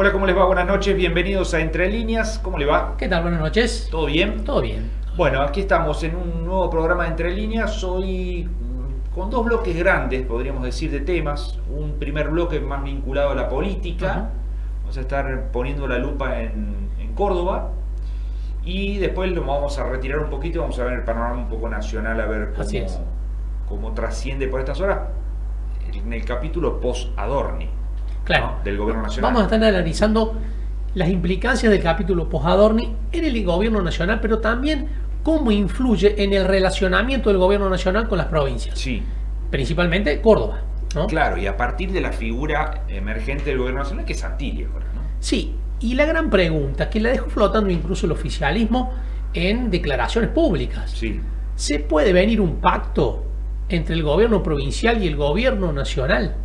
Hola, ¿cómo les va? Buenas noches, bienvenidos a Entre Líneas. ¿Cómo le va? ¿Qué tal? Buenas noches. ¿Todo bien? Todo bien. Bueno, aquí estamos en un nuevo programa de Entre Líneas. Hoy con dos bloques grandes, podríamos decir, de temas. Un primer bloque más vinculado a la política. Ajá. Vamos a estar poniendo la lupa en Córdoba. Y después lo vamos a retirar un poquito y vamos a ver el panorama un poco nacional, a ver Así es. cómo trasciende por estas horas en el capítulo post-Adorni. Claro. ¿No? Del gobierno nacional. Vamos a estar analizando las implicancias del capítulo post-Adorni en el gobierno nacional, pero también cómo influye en el relacionamiento del gobierno nacional con las provincias. Sí. Principalmente Córdoba, ¿no? Claro, y a partir de la figura emergente del gobierno nacional, que es Santilli ahora, ¿no? Sí, y la gran pregunta, que la dejó flotando incluso el oficialismo en declaraciones públicas. Sí. ¿Se puede venir un pacto entre el gobierno provincial y el gobierno nacional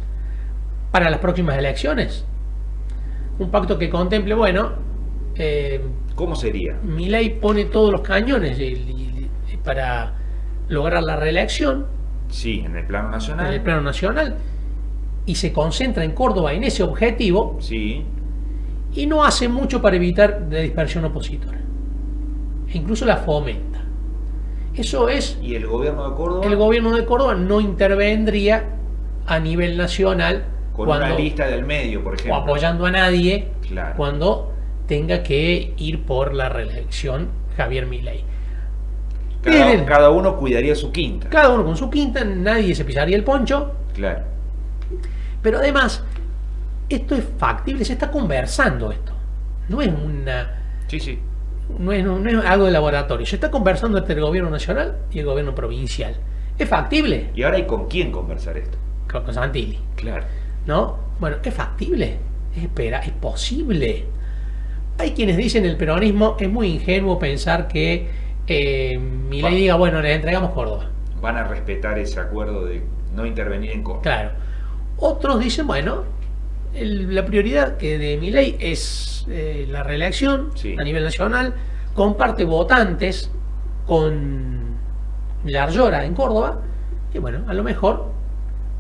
para las próximas elecciones? Un pacto que contemple, bueno, ¿Cómo sería? Milei pone todos los cañones para lograr la reelección Sí, en el plano nacional. en el plano nacional y se concentra en Córdoba en ese objetivo Sí. y no hace mucho para evitar la dispersión opositora. E incluso la fomenta. Eso es, ¿Y el gobierno de Córdoba? el gobierno de Córdoba no intervendría a nivel nacional Con una lista del medio, por o ejemplo. apoyando a nadie Claro. cuando tenga que ir por la reelección Javier Milei. Cada uno cuidaría su quinta. Cada uno con su quinta, nadie se pisaría el poncho, Claro. pero además esto es factible, se está conversando esto. No es Sí, sí. no es algo de laboratorio, se está conversando entre el gobierno nacional y el gobierno provincial. ¿Es factible? Y ahora hay con quién conversar esto. Con Santilli, Claro. ¿no? Bueno, ¿es factible? ¿Es posible? Hay quienes dicen el peronismo es muy ingenuo pensar que Milei diga, bueno, les entregamos Córdoba. Van a respetar ese acuerdo de no intervenir en Córdoba. Claro. Otros dicen, bueno, la prioridad que de Milei es la reelección Sí. a nivel nacional, comparte votantes con Yarlora en Córdoba, y bueno, a lo mejor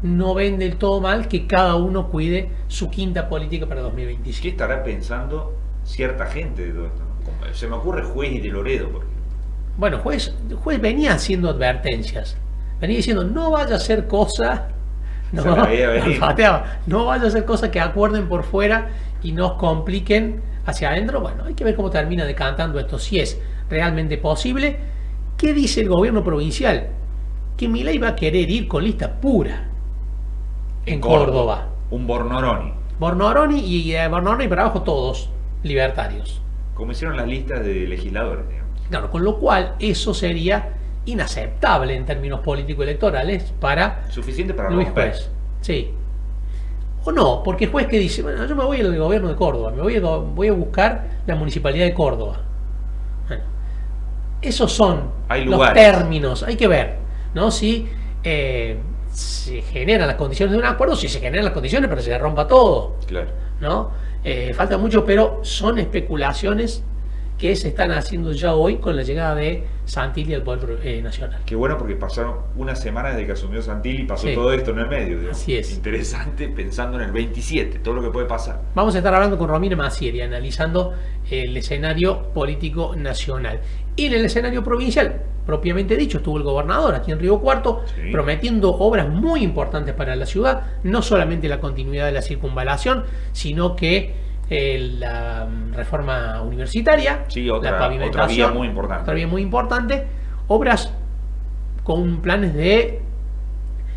no ven del todo mal que cada uno cuide su quinta política para ¿Qué 2025. estará pensando cierta gente de todo esto? ¿No? Se me ocurre Juez y de Loredo, por ejemplo. Bueno, juez venía haciendo advertencias, venía diciendo, no vaya a hacer cosa, no, Se la veía venir. pateaba, no vaya a hacer cosas que acuerden por fuera y nos compliquen hacia adentro. Bueno, hay que ver cómo termina decantando esto, si es realmente posible. ¿Qué dice el gobierno provincial? Que Milei va a querer ir con lista pura en Córdoba. Un Bornoroni. Bornoroni y de Bornoroni para abajo todos libertarios. Como hicieron las listas de legisladores, digamos. Claro, con lo cual eso sería inaceptable en términos político-electorales para Suficiente para Luis romper. Juez. Sí. O no, porque Juez que dice, bueno, yo me voy al gobierno de Córdoba, voy a buscar la municipalidad de Córdoba. Bueno, esos son Hay los lugares. términos, hay que ver, ¿no? Si se generan las condiciones de un acuerdo, si se generan las condiciones para que se rompa todo, Claro. ¿no? Falta mucho, pero son especulaciones que se están haciendo ya hoy con la llegada de Santilli al poder nacional. Qué bueno, porque pasaron una semana desde que asumió Santilli y pasó Sí. todo esto en el medio, digamos. Así es. Interesante pensando en el 27, todo lo que puede pasar. Vamos a estar hablando con Romina Massieri, analizando el escenario político nacional. Y en el escenario provincial, propiamente dicho, estuvo el gobernador aquí en Río Cuarto, Sí. prometiendo obras muy importantes para la ciudad, no solamente la continuidad de la circunvalación, sino que la reforma universitaria, Sí, la otra pavimentación, vía muy importante. otra vía muy importante, obras con planes de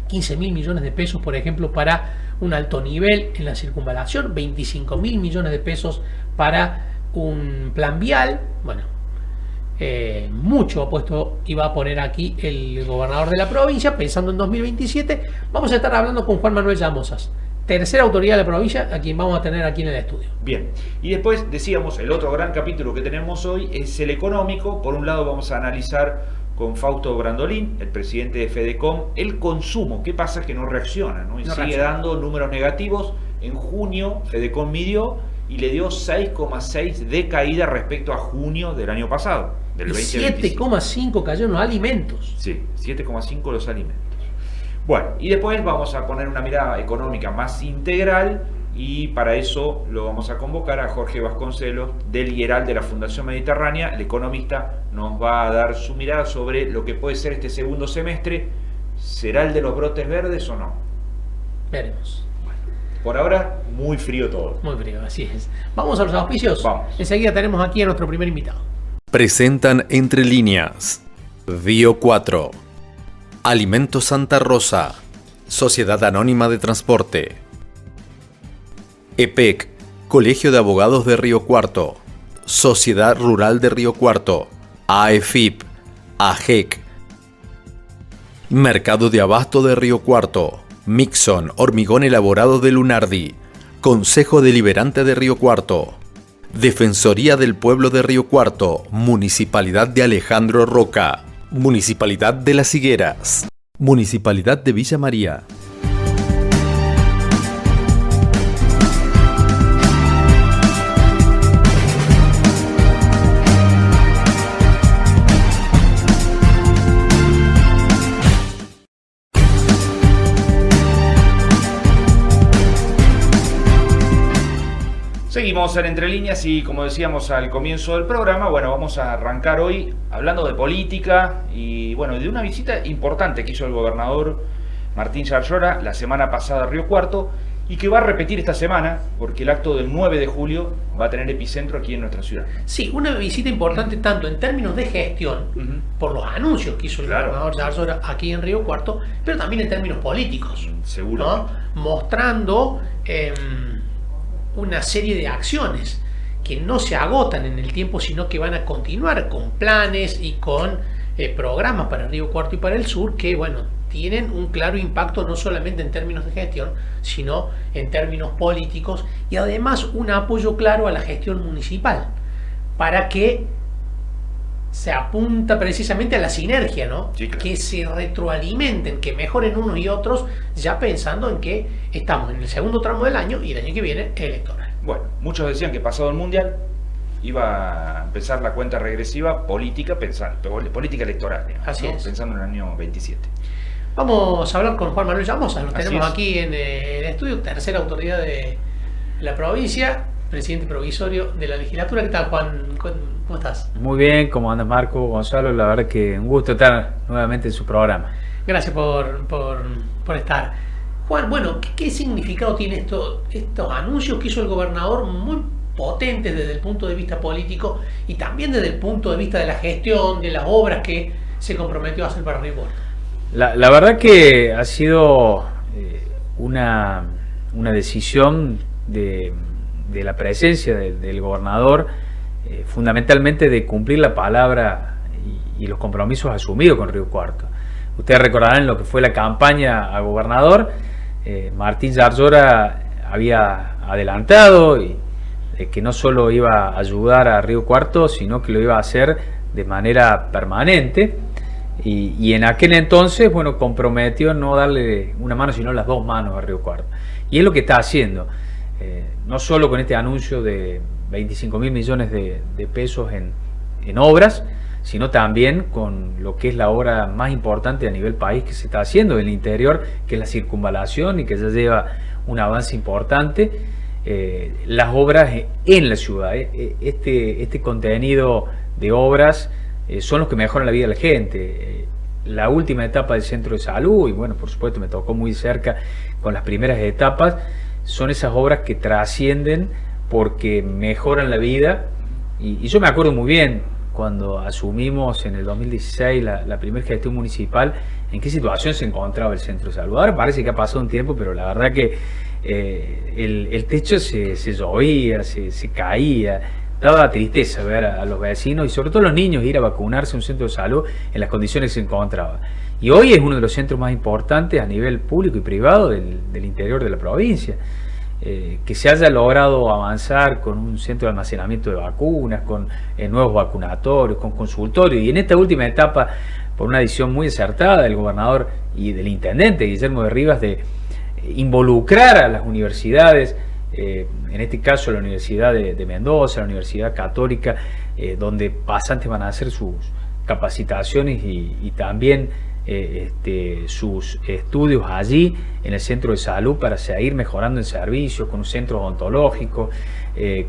15.000 millones de pesos, por ejemplo, para un alto nivel en la circunvalación, 25.000 millones de pesos para un plan vial. Bueno, mucho apuesto iba a poner aquí el gobernador de la provincia, pensando en 2027. Vamos a estar hablando con Juan Manuel Llamosas, tercera autoridad de la provincia, a quien vamos a tener aquí en el estudio. Bien, y después decíamos, el otro gran capítulo que tenemos hoy es el económico. Por un lado vamos a analizar con Fausto Brandolin, el presidente de Fedecom, el consumo. ¿Qué pasa? Que no reacciona, ¿no? Y No sigue reacciona. dando números negativos. En junio Fedecom midió y le dio 6,6 de caída respecto a junio del año pasado, del Y 2025. 7,5 cayó en los alimentos. Sí, 7,5 los alimentos. Bueno, y después vamos a poner una mirada económica más integral y para eso lo vamos a convocar a Jorge Vasconcelos del IERAL de la Fundación Mediterránea. El economista nos va a dar su mirada sobre lo que puede ser este segundo semestre. ¿Será el de los brotes verdes o no? Veremos. Por ahora, muy frío todo. Muy frío, así es. Vamos a los auspicios. Vamos. Enseguida tenemos aquí a nuestro primer invitado. Presentan Entre Líneas, Bio 4, Alimentos Santa Rosa, Sociedad Anónima de Transporte, EPEC, Colegio de Abogados de Río Cuarto, Sociedad Rural de Río Cuarto, AEFIP, AGEC, Mercado de Abasto de Río Cuarto, Mixon, Hormigón Elaborado de Lunardi, Consejo Deliberante de Río Cuarto, Defensoría del Pueblo de Río Cuarto, Municipalidad de Alejandro Roca, Municipalidad de Las Higueras, Municipalidad de Villa María. Seguimos en Entre Líneas y como decíamos al comienzo del programa, bueno, vamos a arrancar hoy hablando de política y bueno, de una visita importante que hizo el gobernador Martín Yarlora la semana pasada a Río Cuarto y que va a repetir esta semana porque el acto del 9 de julio va a tener epicentro aquí en nuestra ciudad. Sí, una visita importante tanto en términos de gestión, por los anuncios que hizo el gobernador Yarlora aquí en Río Cuarto, pero también en términos políticos. Seguro. ¿No? Mostrando una serie de acciones que no se agotan en el tiempo, sino que van a continuar con planes y con programas para Río Cuarto y para el sur que, bueno, tienen un claro impacto no solamente en términos de gestión, sino en términos políticos y además un apoyo claro a la gestión municipal para que se apunta precisamente a la sinergia, ¿no? Sí, claro. Que se retroalimenten, que mejoren unos y otros, ya pensando en que estamos en el segundo tramo del año y el año que viene electoral. Bueno, muchos decían que pasado el Mundial iba a empezar la cuenta regresiva política, política electoral, digamos, Así ¿no? es. Pensando en el año 27. Vamos a hablar con Juan Manuel Llamosa, lo Así tenemos es. aquí en el estudio, tercera autoridad de la provincia, presidente provisorio de la legislatura. ¿Qué tal, Juan? ¿Cómo estás? Muy bien, ¿cómo andas, Marco? Gonzalo, la verdad que un gusto estar nuevamente en su programa. Gracias por estar. Juan, bueno, ¿qué significado tiene estos anuncios que hizo el gobernador, muy potentes desde el punto de vista político y también desde el punto de vista de la gestión, de las obras que se comprometió a hacer para Río Cuarto? La verdad que ha sido una decisión de la presencia del gobernador, fundamentalmente de cumplir la palabra y los compromisos asumidos con Río Cuarto. Ustedes recordarán lo que fue la campaña a gobernador. Martín Yarlora había adelantado que no solo iba a ayudar a Río Cuarto, sino que lo iba a hacer de manera permanente. Y en aquel entonces, bueno, comprometió no darle una mano, sino las dos manos a Río Cuarto. Y es lo que está haciendo, no solo con este anuncio de 25.000 millones de pesos en obras, sino también con lo que es la obra más importante a nivel país que se está haciendo en el interior, que es la circunvalación y que ya lleva un avance importante. Las obras en la ciudad, este contenido de obras son los que mejoran la vida de la gente. La última etapa del centro de salud, y bueno, por supuesto me tocó muy cerca con las primeras etapas, son esas obras que trascienden porque mejoran la vida. Y yo me acuerdo muy bien cuando asumimos en el 2016 la primera gestión municipal, en qué situación se encontraba el centro de salud. Ahora parece que ha pasado un tiempo, pero la verdad que el techo se llovía, se caía. Daba tristeza ver a los vecinos y sobre todo a los niños ir a vacunarse a un centro de salud en las condiciones que se encontraba. Y hoy es uno de los centros más importantes a nivel público y privado del interior de la provincia. Que se haya logrado avanzar con un centro de almacenamiento de vacunas, con nuevos vacunatorios, con consultorios, y en esta última etapa, por una decisión muy acertada del gobernador y del intendente Guillermo de Rivas, de involucrar a las universidades, en este caso la Universidad de Mendoza, la Universidad Católica, donde pasantes van a hacer sus capacitaciones y también sus estudios allí en el centro de salud para seguir mejorando el servicio, con un centro odontológico,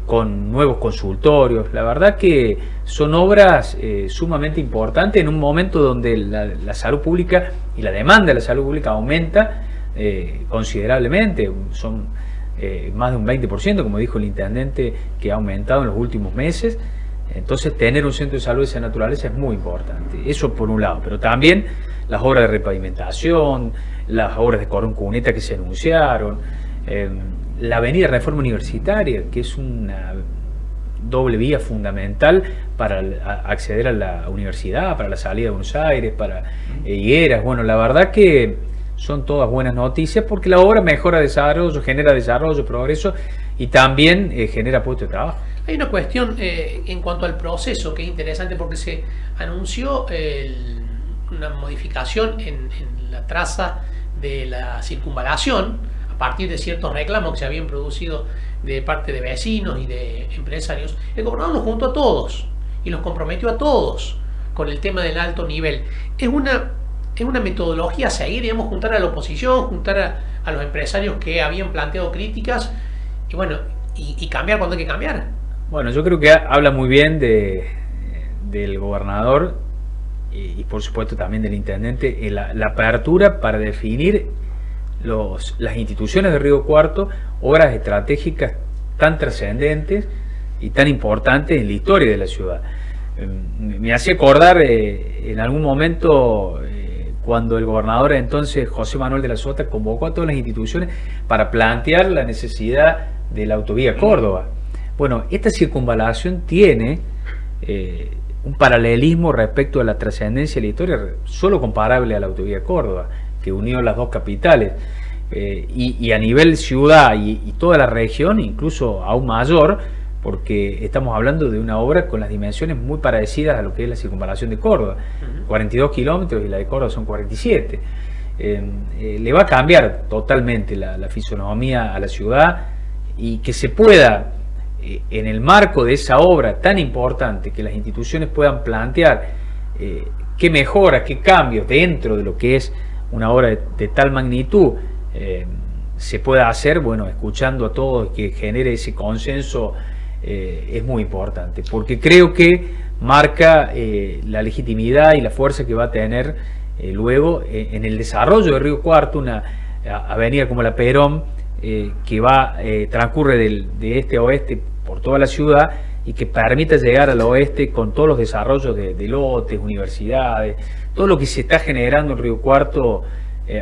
con nuevos consultorios. La verdad que son obras sumamente importantes en un momento donde la salud pública y la demanda de la salud pública aumenta considerablemente. Son más de un 20%, como dijo el intendente, que ha aumentado en los últimos meses. Entonces tener un centro de salud de esa naturaleza es muy importante. Eso por un lado, pero también las obras de repavimentación, las obras de cordón cuneta que se anunciaron, la avenida Reforma Universitaria, que es una doble vía fundamental para acceder a la universidad, para la salida de Buenos Aires, para Higueras. Bueno, la verdad que son todas buenas noticias porque la obra mejora desarrollo, genera desarrollo, progreso y también genera puestos de trabajo. Hay una cuestión en cuanto al proceso que es interesante porque se anunció una modificación en la traza de la circunvalación a partir de ciertos reclamos que se habían producido de parte de vecinos y de empresarios. El gobernador nos juntó a todos y los comprometió a todos con el tema del alto nivel. Es una metodología a seguir, digamos, juntar a la oposición, juntar a los empresarios que habían planteado críticas y bueno, y cambiar cuando hay que cambiar. Bueno, yo creo que habla muy bien del gobernador y por supuesto también del intendente la apertura para definir las instituciones de Río Cuarto, obras estratégicas tan trascendentes y tan importantes en la historia de la ciudad. Me hace acordar en algún momento cuando el gobernador entonces José Manuel de la Sota convocó a todas las instituciones para plantear la necesidad de la autovía Córdoba. Bueno, esta circunvalación tiene un paralelismo respecto a la trascendencia de la historia solo comparable a la autovía Córdoba, que unió las dos capitales, y a nivel ciudad y toda la región, incluso aún mayor, porque estamos hablando de una obra con las dimensiones muy parecidas a lo que es la circunvalación de Córdoba, 42 kilómetros y la de Córdoba son 47. Le va a cambiar totalmente la fisonomía a la ciudad y que se pueda, en el marco de esa obra tan importante, que las instituciones puedan plantear qué mejoras, qué cambios dentro de lo que es una obra de tal magnitud se pueda hacer, bueno, escuchando a todos, que genere ese consenso, es muy importante, porque creo que marca la legitimidad y la fuerza que va a tener luego en el desarrollo de Río Cuarto, una avenida como la Perón, que transcurre de este a oeste por toda la ciudad y que permita llegar al oeste con todos los desarrollos de lotes, universidades, todo lo que se está generando en Río Cuarto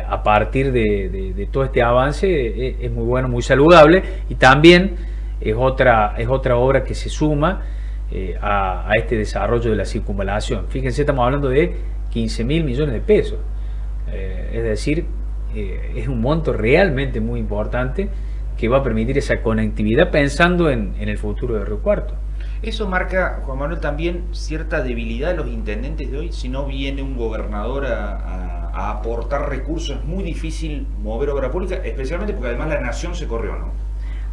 a partir de todo este avance es muy bueno, muy saludable, y también es otra obra que se suma a este desarrollo de la circunvalación. Fíjense, estamos hablando de 15.000 millones de pesos, es decir, es un monto realmente muy importante que va a permitir esa conectividad pensando en el futuro de Río Cuarto. Eso marca, Juan Manuel, también cierta debilidad de los intendentes de hoy. Si no viene un gobernador a aportar recursos, es muy difícil mover obra pública, especialmente porque además la nación se corrió, ¿no?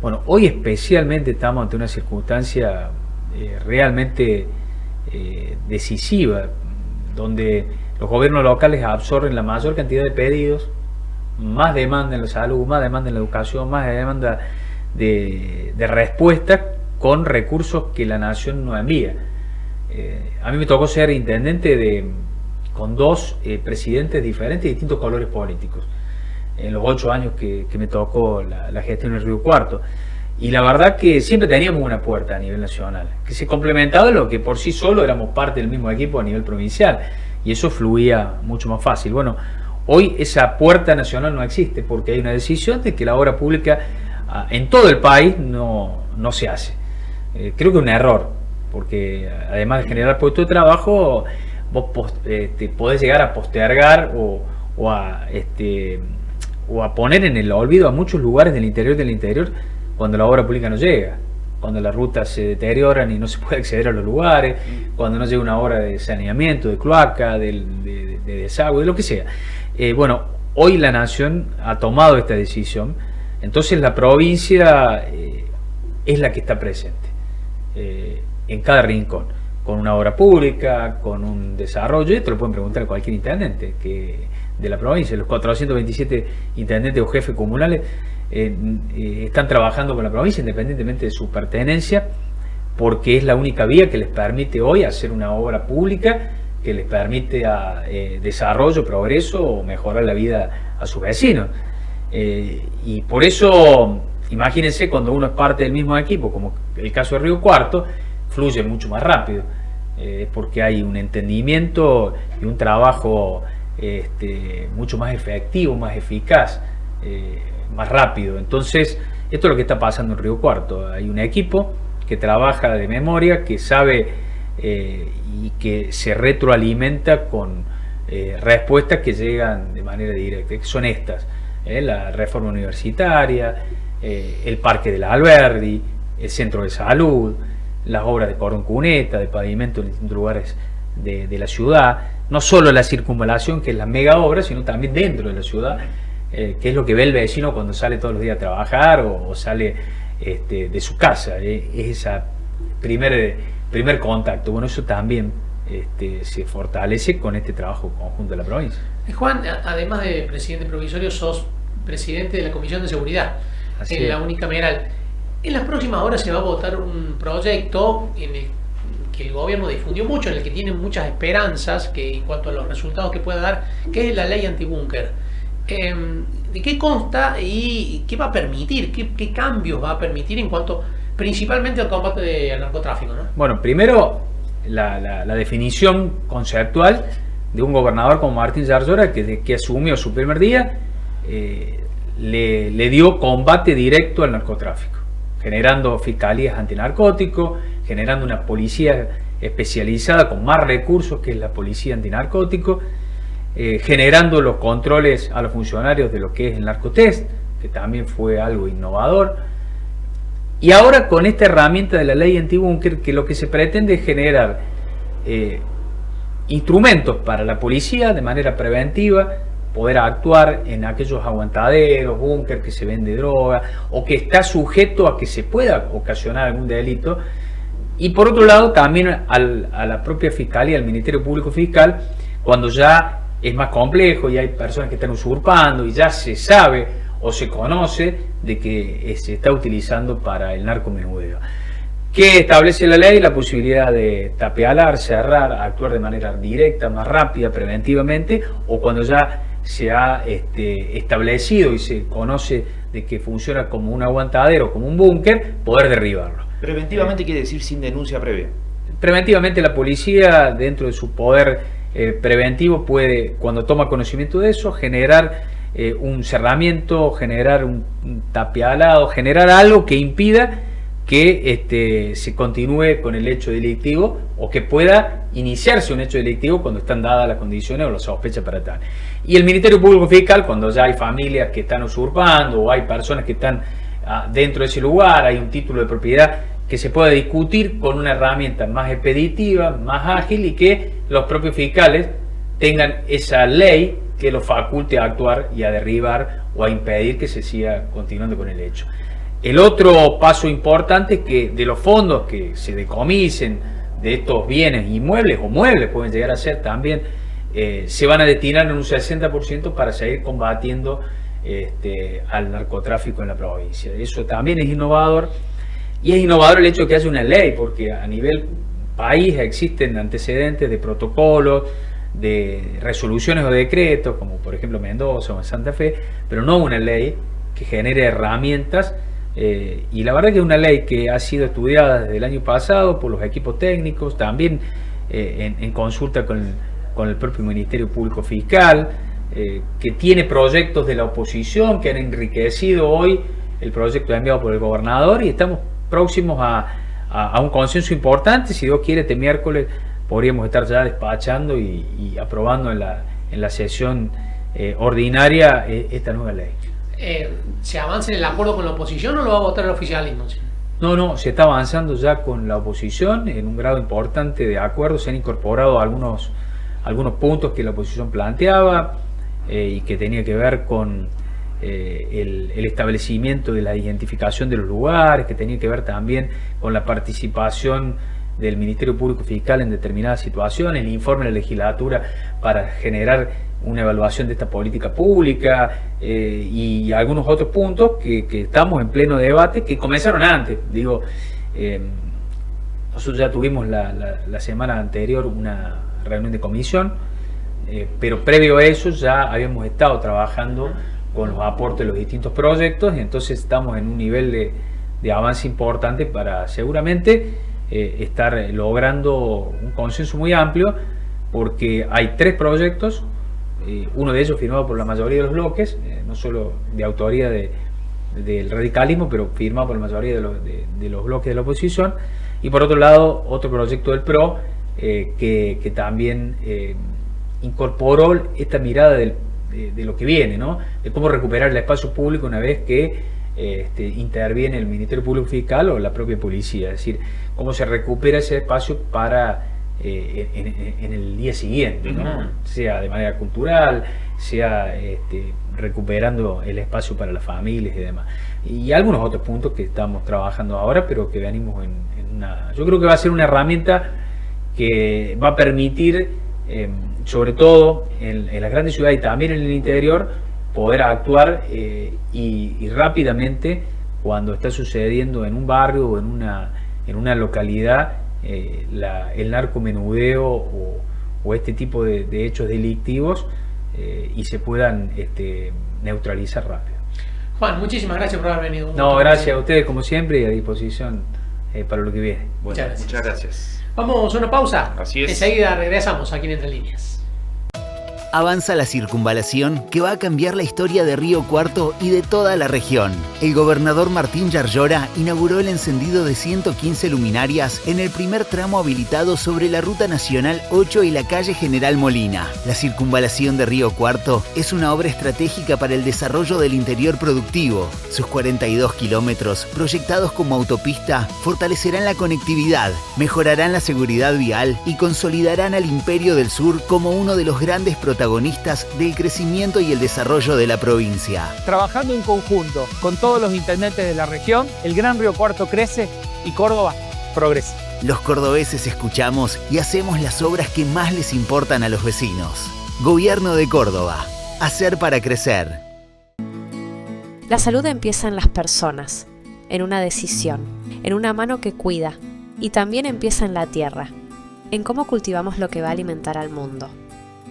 Bueno, hoy especialmente estamos ante una circunstancia realmente decisiva, donde los gobiernos locales absorben la mayor cantidad de pedidos, más demanda en la salud, más demanda en la educación, más demanda de respuestas con recursos que la nación no envía. A mí me tocó ser intendente con dos presidentes diferentes de distintos colores políticos en los 8 años que me tocó la gestión en Río Cuarto, y la verdad que siempre teníamos una puerta a nivel nacional que se complementaba lo que por sí solo éramos parte del mismo equipo a nivel provincial, y eso fluía mucho más fácil. Bueno, hoy esa puerta nacional no existe porque hay una decisión de que la obra pública en todo el país no se hace. Creo que es un error, porque además de generar puestos de trabajo, vos podés llegar a postergar o a poner en el olvido a muchos lugares del interior cuando la obra pública no llega, cuando las rutas se deterioran y no se puede acceder a los lugares, cuando no llega una obra de saneamiento, de cloaca, de desagüe, de lo que sea. Bueno, hoy la nación ha tomado esta decisión, entonces la provincia es la que está presente en cada rincón, con una obra pública, con un desarrollo. Esto lo pueden preguntar a cualquier intendente de la provincia. Los 427 intendentes o jefes comunales están trabajando con la provincia independientemente de su pertenencia, porque es la única vía que les permite hoy hacer una obra pública que les permite desarrollo, progreso o mejorar la vida a sus vecinos. Y por eso, imagínense, cuando uno es parte del mismo equipo, como el caso de Río Cuarto, fluye mucho más rápido, porque hay un entendimiento y un trabajo mucho más efectivo, más eficaz, más rápido. Entonces, esto es lo que está pasando en Río Cuarto. Hay un equipo que trabaja de memoria, que sabe y que se retroalimenta con respuestas que llegan de manera directa, que son estas: la reforma universitaria, el Parque de la Alberdi, el centro de salud, las obras de cordón cuneta, de pavimento en distintos lugares de la ciudad, no solo la circunvalación, que es la mega obra, sino también dentro de la ciudad, que es lo que ve el vecino cuando sale todos los días a trabajar o sale de su casa. Es ese primer contacto. Bueno, eso también se fortalece con este trabajo conjunto de la provincia. Juan, además de presidente provisorio, sos presidente de la Comisión de Seguridad en la unicameral. En las próximas horas se va a votar un proyecto en el que el gobierno difundió mucho, en el que tienen muchas esperanzas en cuanto a los resultados que pueda dar, que es la ley antibúnker. ¿De qué consta y qué va a permitir? ¿Qué cambios va a permitir en cuanto principalmente al combate al narcotráfico, ¿no? Bueno, primero la definición conceptual de un gobernador como Martín Zarzora, que asumió su primer día, le dio combate directo al narcotráfico, generando fiscalías antinarcóticos, generando una policía especializada con más recursos que es la policía antinarcótico, generando los controles a los funcionarios de lo que es el narcotest, que también fue algo innovador. Y ahora con esta herramienta de la ley antibúnker, que lo que se pretende es generar instrumentos para la policía de manera preventiva, poder actuar en aquellos aguantaderos, búnker que se vende droga o que está sujeto a que se pueda ocasionar algún delito. Y por otro lado también a la propia Fiscalía, al Ministerio Público Fiscal, cuando ya es más complejo y hay personas que están usurpando y ya se sabe o se conoce de que se está utilizando para el narcomenudeo. Que establece la ley la posibilidad de tapialar, cerrar, actuar de manera directa, más rápida, preventivamente, o cuando ya se ha establecido y se conoce de que funciona como un aguantadero, como un búnker, poder derribarlo. Preventivamente quiere decir sin denuncia previa. Preventivamente la policía, dentro de su poder preventivo, puede, cuando toma conocimiento de eso, generar un cerramiento, generar un tapialado, generar algo que impida que se continúe con el hecho delictivo o que pueda iniciarse un hecho delictivo cuando están dadas las condiciones o la sospecha para tal. Y el Ministerio Público Fiscal, cuando ya hay familias que están usurpando o hay personas que están dentro de ese lugar, hay un título de propiedad que se pueda discutir con una herramienta más expeditiva, más ágil, y que los propios fiscales tengan esa ley que los faculte a actuar y a derribar o a impedir que se siga continuando con el hecho. El otro paso importante es que de los fondos que se decomisen de estos bienes inmuebles o muebles, pueden llegar a ser también, se van a destinar en un 60% para seguir combatiendo al narcotráfico en la provincia. Eso también es innovador, y es innovador el hecho de que haya una ley, porque a nivel país existen antecedentes de protocolos, de resoluciones o decretos, como por ejemplo Mendoza o en Santa Fe, pero no una ley que genere herramientas. Y la verdad que es una ley que ha sido estudiada desde el año pasado por los equipos técnicos, también en consulta con el propio Ministerio Público Fiscal, que tiene proyectos de la oposición que han enriquecido hoy el proyecto enviado por el gobernador, y estamos próximos a un consenso importante. Si Dios quiere, este miércoles podríamos estar ya despachando y aprobando en la sesión ordinaria esta nueva ley. ¿Se avanza en el acuerdo con la oposición o lo va a votar el oficialismo? No, se está avanzando ya con la oposición en un grado importante de acuerdo. Se han incorporado algunos puntos que la oposición planteaba y que tenía que ver con el establecimiento de la identificación de los lugares, que tenía que ver también con la participación del Ministerio Público Fiscal en determinadas situaciones, el informe de la legislatura para generar una evaluación de esta política pública y algunos otros puntos que estamos en pleno debate, que comenzaron antes. Digo, nosotros ya tuvimos la semana anterior una reunión de comisión, pero previo a eso ya habíamos estado trabajando con los aportes de los distintos proyectos, y entonces estamos en un nivel de avance importante para seguramente estar logrando un consenso muy amplio, porque hay 3 proyectos, uno de ellos firmado por la mayoría de los bloques, no solo de autoría del radicalismo, pero firmado por la mayoría de los bloques de la oposición, y por otro lado otro proyecto del PRO que también incorporó esta mirada de lo que viene, ¿no? De cómo recuperar el espacio público una vez que interviene el Ministerio Público Fiscal o la propia policía, es decir, cómo se recupera ese espacio para en el día siguiente, ¿no? Sea de manera cultural, sea recuperando el espacio para las familias y demás. Y algunos otros puntos que estamos trabajando ahora, pero que venimos en una... Yo creo que va a ser una herramienta que va a permitir, sobre todo en las grandes ciudades y también en el interior, poder actuar y rápidamente cuando está sucediendo en un barrio o en una localidad el narcomenudeo o este tipo de hechos delictivos y se puedan neutralizar rápido. Juan, muchísimas gracias por haber venido. No, gracias a ustedes como siempre y a disposición para lo que viene. Bueno, muchas gracias. Vamos a una pausa. Así es. Enseguida regresamos aquí en Entre Líneas. Avanza la circunvalación que va a cambiar la historia de Río Cuarto y de toda la región. El gobernador Martín Yarlora inauguró el encendido de 115 luminarias en el primer tramo habilitado sobre la Ruta Nacional 8 y la calle General Molina. La circunvalación de Río Cuarto es una obra estratégica para el desarrollo del interior productivo. Sus 42 kilómetros, proyectados como autopista, fortalecerán la conectividad, mejorarán la seguridad vial y consolidarán al Imperio del Sur como uno de los grandes protagonistas del crecimiento y el desarrollo de la provincia. Trabajando en conjunto con todos los intendentes de la región, el Gran Río Cuarto crece y Córdoba progresa. Los cordobeses escuchamos y hacemos las obras que más les importan a los vecinos. Gobierno de Córdoba. Hacer para crecer. La salud empieza en las personas, en una decisión, en una mano que cuida, y también empieza en la tierra, en cómo cultivamos lo que va a alimentar al mundo.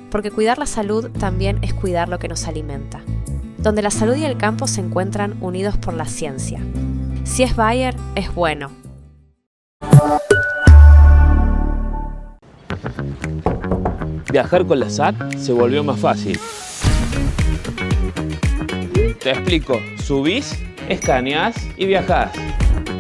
Porque cuidar la salud también es cuidar lo que nos alimenta, donde la salud y el campo se encuentran unidos por la ciencia. Si es Bayer, es bueno. Viajar con la SAT se volvió más fácil. Te explico, subís, escaneás y viajás.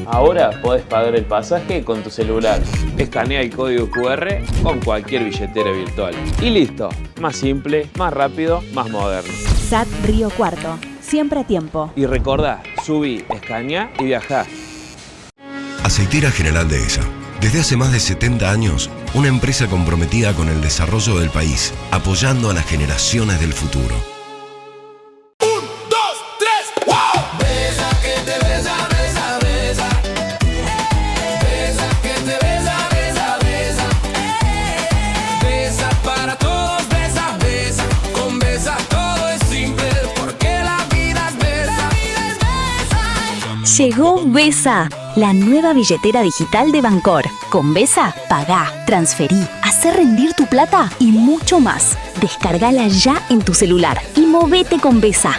Ahora podés pagar el pasaje con tu celular. Escanea el código QR con cualquier billetera virtual. Y listo, más simple, más rápido, más moderno. SAT Río Cuarto, siempre a tiempo. Y recordá, subí, escanea y viajá. Aceitera General Dehesa. Desde hace más de 70 años, una empresa comprometida con el desarrollo del país, apoyando a las generaciones del futuro. Llegó Besa, la nueva billetera digital de Bancor. Con Besa, pagá, transferí, hacé rendir tu plata y mucho más. Descargala ya en tu celular y movete con Besa.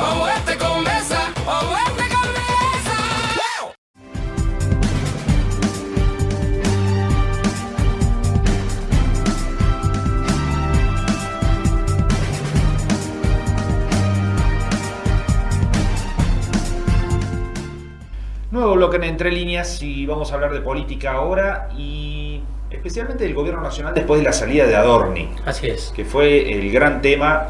Nuevo bloque en Entre Líneas y vamos a hablar de política ahora y especialmente del gobierno nacional después de la salida de Adorni. Así es. Que fue el gran tema,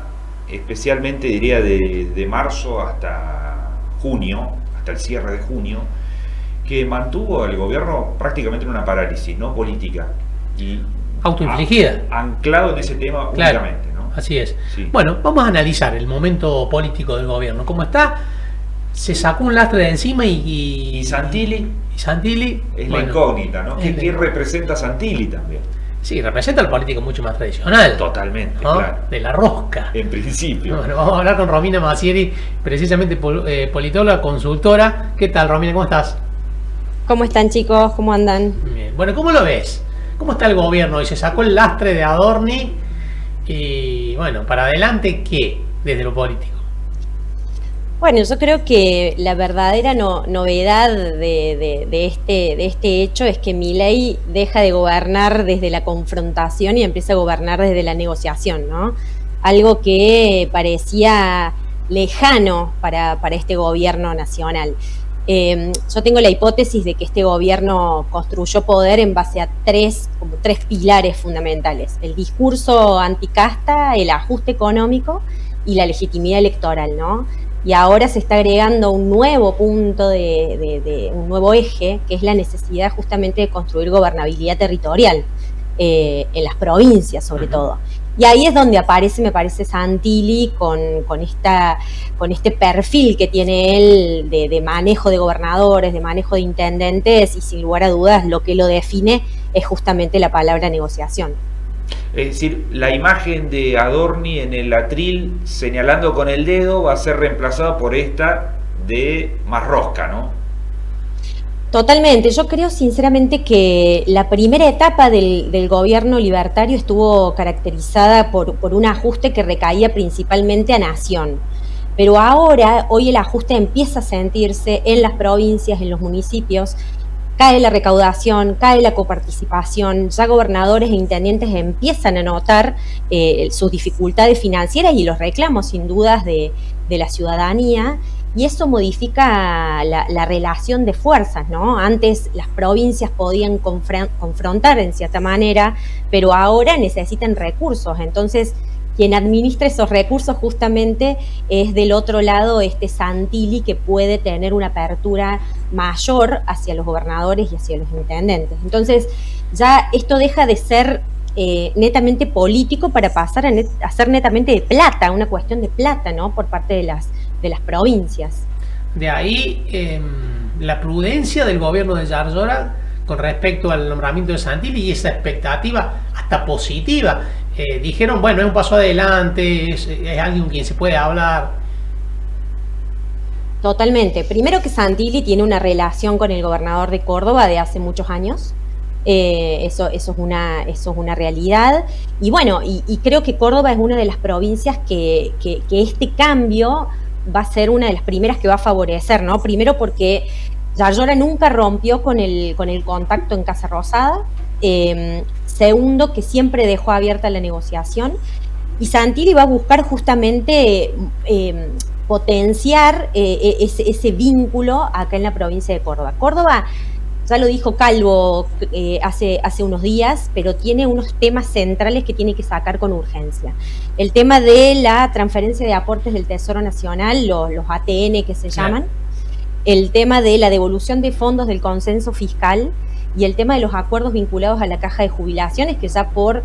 especialmente diría de marzo hasta junio, hasta el cierre de junio, que mantuvo al gobierno prácticamente en una parálisis, ¿no? Política. Y autoinfligida. Anclado en ese tema claro, únicamente, ¿no? Así es. Sí. Bueno, vamos a analizar el momento político del gobierno. ¿Cómo está? se sacó un lastre de encima ¿Y Santilli? y Santilli Es bueno, la incógnita, ¿no? es ¿Qué la- representa Santilli también? Sí, representa al político mucho más tradicional. Totalmente, ¿no? claro. De la rosca. En principio. Bueno, vamos a hablar con Romina Massieri, precisamente politóloga, consultora. ¿Qué tal, Romina? ¿Cómo estás? ¿Cómo están, chicos? ¿Cómo andan? Bien. Bueno, ¿cómo lo ves? ¿Cómo está el gobierno? Y se sacó el lastre de Adorni y, bueno, para adelante, ¿qué? Desde lo político. Bueno, yo creo que la verdadera novedad de este hecho es que Milei deja de gobernar desde la confrontación y empieza a gobernar desde la negociación, ¿no? Algo que parecía lejano para este gobierno nacional. Yo tengo la hipótesis de que este gobierno construyó poder en base a tres pilares fundamentales: el discurso anticasta, el ajuste económico y la legitimidad electoral, ¿no? Y ahora se está agregando un nuevo punto un nuevo eje, que es la necesidad justamente de construir gobernabilidad territorial en las provincias, sobre todo. Y ahí es donde aparece, me parece, Santilli con este perfil que tiene él de manejo de gobernadores, de manejo de intendentes, y sin lugar a dudas lo que lo define es justamente la palabra negociación. Es decir, la imagen de Adorni en el atril señalando con el dedo va a ser reemplazada por esta de más rosca, ¿no? Totalmente. Yo creo sinceramente que la primera etapa del gobierno libertario estuvo caracterizada por un ajuste que recaía principalmente a nación. Pero ahora, hoy el ajuste empieza a sentirse en las provincias, en los municipios. Cae la recaudación, cae la coparticipación, ya gobernadores e intendentes empiezan a notar sus dificultades financieras y los reclamos sin dudas de la ciudadanía, y eso modifica la relación de fuerzas, ¿no? Antes las provincias podían confrontar en cierta manera, pero ahora necesitan recursos. Entonces, quien administra esos recursos justamente es del otro lado Santilli, que puede tener una apertura mayor hacia los gobernadores y hacia los intendentes. Entonces ya esto deja de ser netamente político para pasar a ser netamente de plata, una cuestión de plata, ¿no? Por parte de las provincias. De ahí la prudencia del gobierno de Yarlora con respecto al nombramiento de Santilli y esa expectativa hasta positiva. Dijeron, bueno, es un paso adelante, es alguien con quien se puede hablar. Totalmente. Primero que Santilli tiene una relación con el gobernador de Córdoba de hace muchos años. Eso es una realidad. Y bueno, y creo que Córdoba es una de las provincias que este cambio va a ser una de las primeras que va a favorecer, ¿no? Primero porque Yarlora nunca rompió con el contacto en Casa Rosada. Segundo, que siempre dejó abierta la negociación, y Santilli va a buscar justamente potenciar ese vínculo acá en la provincia de Córdoba. Córdoba, ya lo dijo Calvo hace unos días, pero tiene unos temas centrales que tiene que sacar con urgencia. El tema de la transferencia de aportes del Tesoro Nacional, los ATN que se llaman, el tema de la devolución de fondos del consenso fiscal, y el tema de los acuerdos vinculados a la caja de jubilaciones, que ya por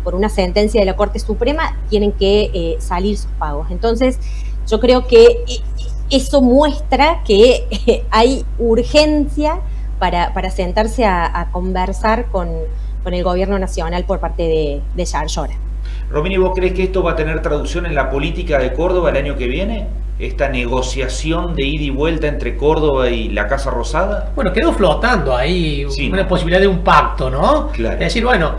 una sentencia de la Corte Suprema tienen que salir sus pagos. Entonces, yo creo que eso muestra que hay urgencia para sentarse a conversar con el gobierno nacional por parte de Yarlora. Romina, ¿vos crees que esto va a tener traducción en la política de Córdoba el año que viene? ¿Esta negociación de ida y vuelta entre Córdoba y la Casa Rosada? Bueno, quedó flotando ahí una posibilidad de un pacto, ¿no? Claro. Es decir, bueno,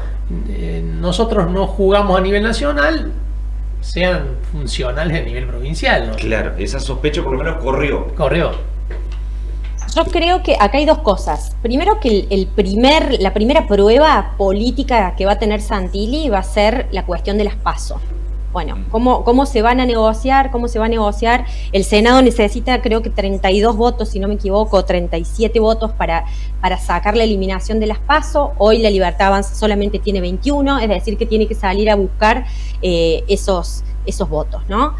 nosotros no jugamos a nivel nacional, sean funcionales a nivel provincial, ¿no? Claro, esa sospecha por lo menos corrió. Yo creo que acá hay dos cosas. Primero, que la primera prueba política que va a tener Santilli va a ser la cuestión de las PASO. Bueno, ¿cómo se van a negociar? ¿Cómo se va a negociar? El Senado necesita, creo que 32 votos, si no me equivoco, 37 votos para sacar la eliminación de las PASO. Hoy la Libertad Avanza solamente tiene 21, es decir, que tiene que salir a buscar esos votos, ¿no?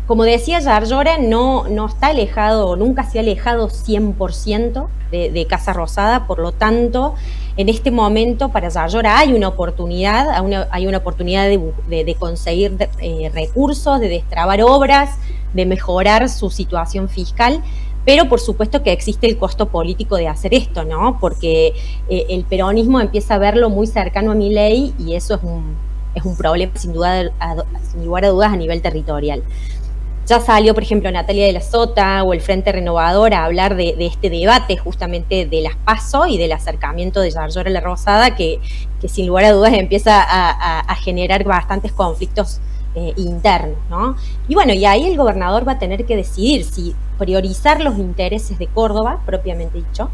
Como decía, Yarlora no está alejado, nunca se ha alejado 100% de Casa Rosada, por lo tanto, en este momento para Yarlora hay una oportunidad, de conseguir recursos, de destrabar obras, mejorar su situación fiscal, pero por supuesto que existe el costo político de hacer esto, ¿no? Porque el peronismo empieza a verlo muy cercano a Milei y eso es un problema sin lugar a dudas a nivel territorial. Ya salió, por ejemplo, Natalia de la Sota o el Frente Renovador a hablar de este debate justamente de las PASO y del acercamiento de Yarlora a la Rosada, que sin lugar a dudas empieza a generar bastantes conflictos internos, ¿no? Y bueno, y ahí el gobernador va a tener que decidir si priorizar los intereses de Córdoba, propiamente dicho,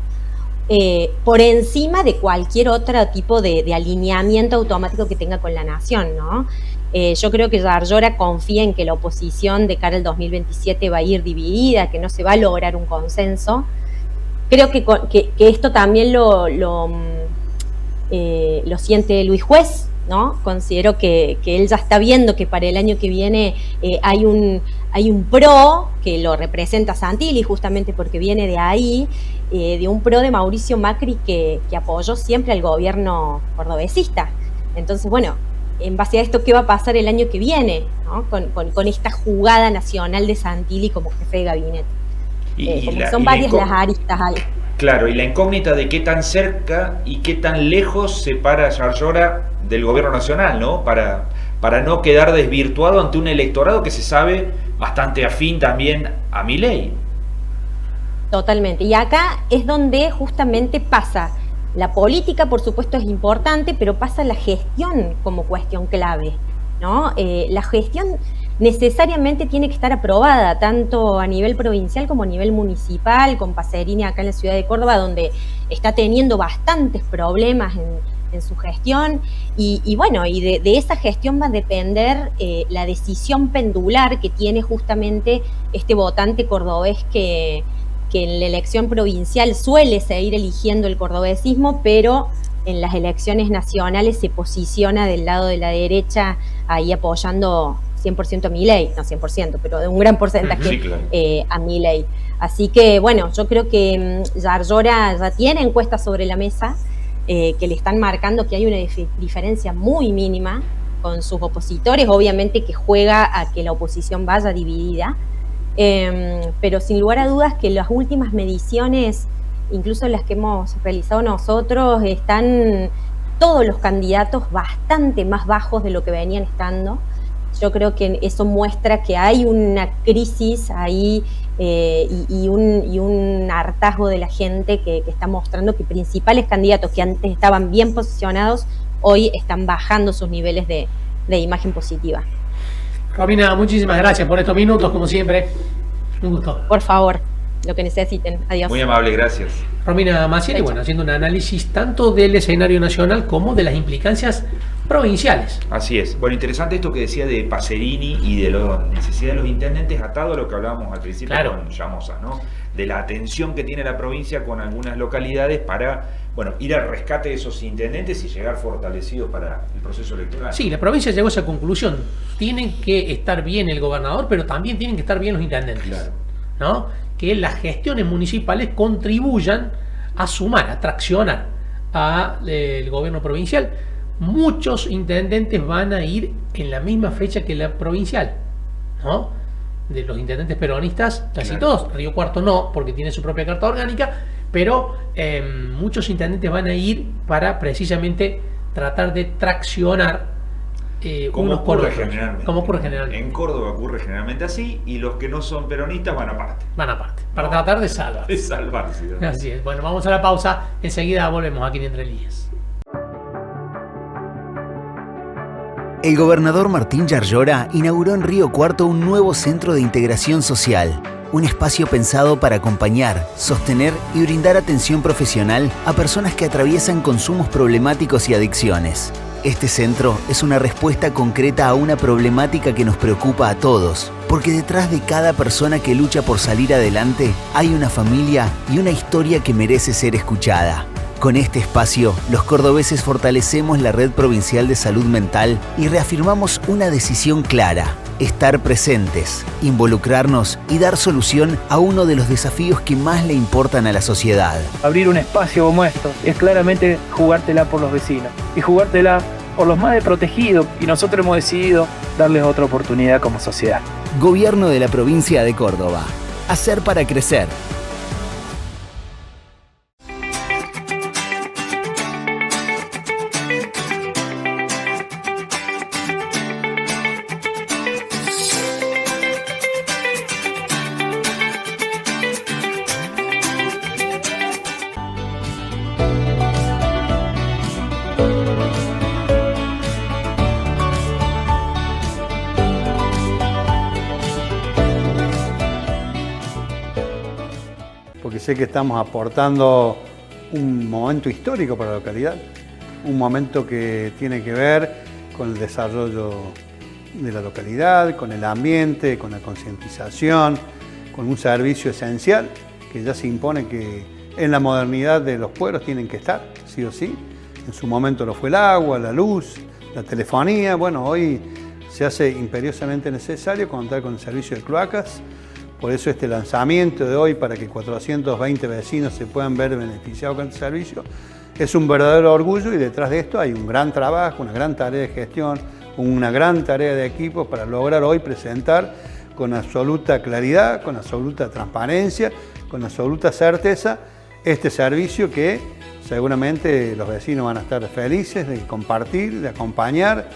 por encima de cualquier otro tipo de alineamiento automático que tenga con la nación, ¿no? Yo creo que Yarlora confía en que la oposición de cara al 2027 va a ir dividida, que no se va a lograr un consenso. Creo que esto también lo siente Luis Juez, ¿no? Considero que él ya está viendo que para el año que viene hay un PRO que lo representa Santilli, justamente porque viene de ahí, de un PRO de Mauricio Macri que apoyó siempre al gobierno cordobesista. Entonces, bueno, en base a esto, ¿qué va a pasar el año que viene, ¿no? con esta jugada nacional de Santilli como jefe de gabinete? Son varias las aristas ahí. Claro, y la incógnita de qué tan cerca y qué tan lejos se para Yarlora del gobierno nacional, ¿no? Para no quedar desvirtuado ante un electorado que se sabe bastante afín también a Milei. Totalmente. Y acá es donde justamente pasa. La política, por supuesto, es importante, pero pasa la gestión como cuestión clave, ¿no? La gestión necesariamente tiene que estar aprobada, tanto a nivel provincial como a nivel municipal, con Pacerini acá en la ciudad de Córdoba, donde está teniendo bastantes problemas en su gestión, y bueno, y de esa gestión va a depender la decisión pendular que tiene justamente este votante cordobés que en la elección provincial suele seguir eligiendo el cordobesismo, pero en las elecciones nacionales se posiciona del lado de la derecha, ahí apoyando 100% a Milei, no 100%, pero de un gran porcentaje sí, claro, a Milei. Así que, bueno, yo creo que Yarlora ya tiene encuestas sobre la mesa que le están marcando que hay una diferencia muy mínima con sus opositores, obviamente que juega a que la oposición vaya dividida, pero sin lugar a dudas que las últimas mediciones, incluso las que hemos realizado nosotros, están todos los candidatos bastante más bajos de lo que venían estando. Yo creo que eso muestra que hay una crisis ahí y un hartazgo de la gente que está mostrando que principales candidatos que antes estaban bien posicionados hoy están bajando sus niveles de imagen positiva. Romina, muchísimas gracias por estos minutos, como siempre. Un gusto. Por favor, lo que necesiten. Adiós. Muy amable, gracias. Romina Maciel, bueno, haciendo un análisis tanto del escenario nacional como de las implicancias provinciales. Así es. Bueno, interesante esto que decía de Pacerini y de la necesidad de los intendentes, atado a lo que hablábamos al principio, claro, con Llamosa, ¿no? De la atención que tiene la provincia con algunas localidades para, bueno, ir al rescate de esos intendentes y llegar fortalecidos para el proceso electoral. Sí, la provincia llegó a esa conclusión. Tienen que estar bien el gobernador, pero también tienen que estar bien los intendentes. Claro. ¿No? Que las gestiones municipales contribuyan a sumar, a traccionar al gobierno provincial. Muchos intendentes van a ir en la misma fecha que la provincial, ¿no? De los intendentes peronistas, casi claro, todos. Río Cuarto no, porque tiene su propia carta orgánica, pero muchos intendentes van a ir para precisamente tratar de traccionar como unos ocurre por otros. Generalmente. Como ocurre generalmente. En Córdoba ocurre generalmente así, y los que no son peronistas van aparte. Van aparte, para tratar de salvar. De salvarse. ¿No? Así es. Bueno, vamos a la pausa. Enseguida volvemos aquí en Entre Líneas. El gobernador Martín Yarlora inauguró en Río Cuarto un nuevo centro de integración social, un espacio pensado para acompañar, sostener y brindar atención profesional a personas que atraviesan consumos problemáticos y adicciones. Este centro es una respuesta concreta a una problemática que nos preocupa a todos, porque detrás de cada persona que lucha por salir adelante hay una familia y una historia que merece ser escuchada. Con este espacio, los cordobeses fortalecemos la Red Provincial de Salud Mental y reafirmamos una decisión clara: estar presentes, involucrarnos y dar solución a uno de los desafíos que más le importan a la sociedad. Abrir un espacio como esto es claramente jugártela por los vecinos y jugártela por los más desprotegidos, y nosotros hemos decidido darles otra oportunidad como sociedad. Gobierno de la provincia de Córdoba. Hacer para crecer. Porque sé que estamos aportando un momento histórico para la localidad, un momento que tiene que ver con el desarrollo de la localidad, con el ambiente, con la concientización, con un servicio esencial que ya se impone que en la modernidad de los pueblos tienen que estar, sí o sí. En su momento lo fue el agua, la luz, la telefonía. Bueno, hoy se hace imperiosamente necesario contar con el servicio de cloacas. Por eso este lanzamiento de hoy, para que 420 vecinos se puedan ver beneficiados con este servicio, es un verdadero orgullo, y detrás de esto hay un gran trabajo, una gran tarea de gestión, una gran tarea de equipo para lograr hoy presentar con absoluta claridad, con absoluta transparencia, con absoluta certeza este servicio que seguramente los vecinos van a estar felices de compartir, de acompañar.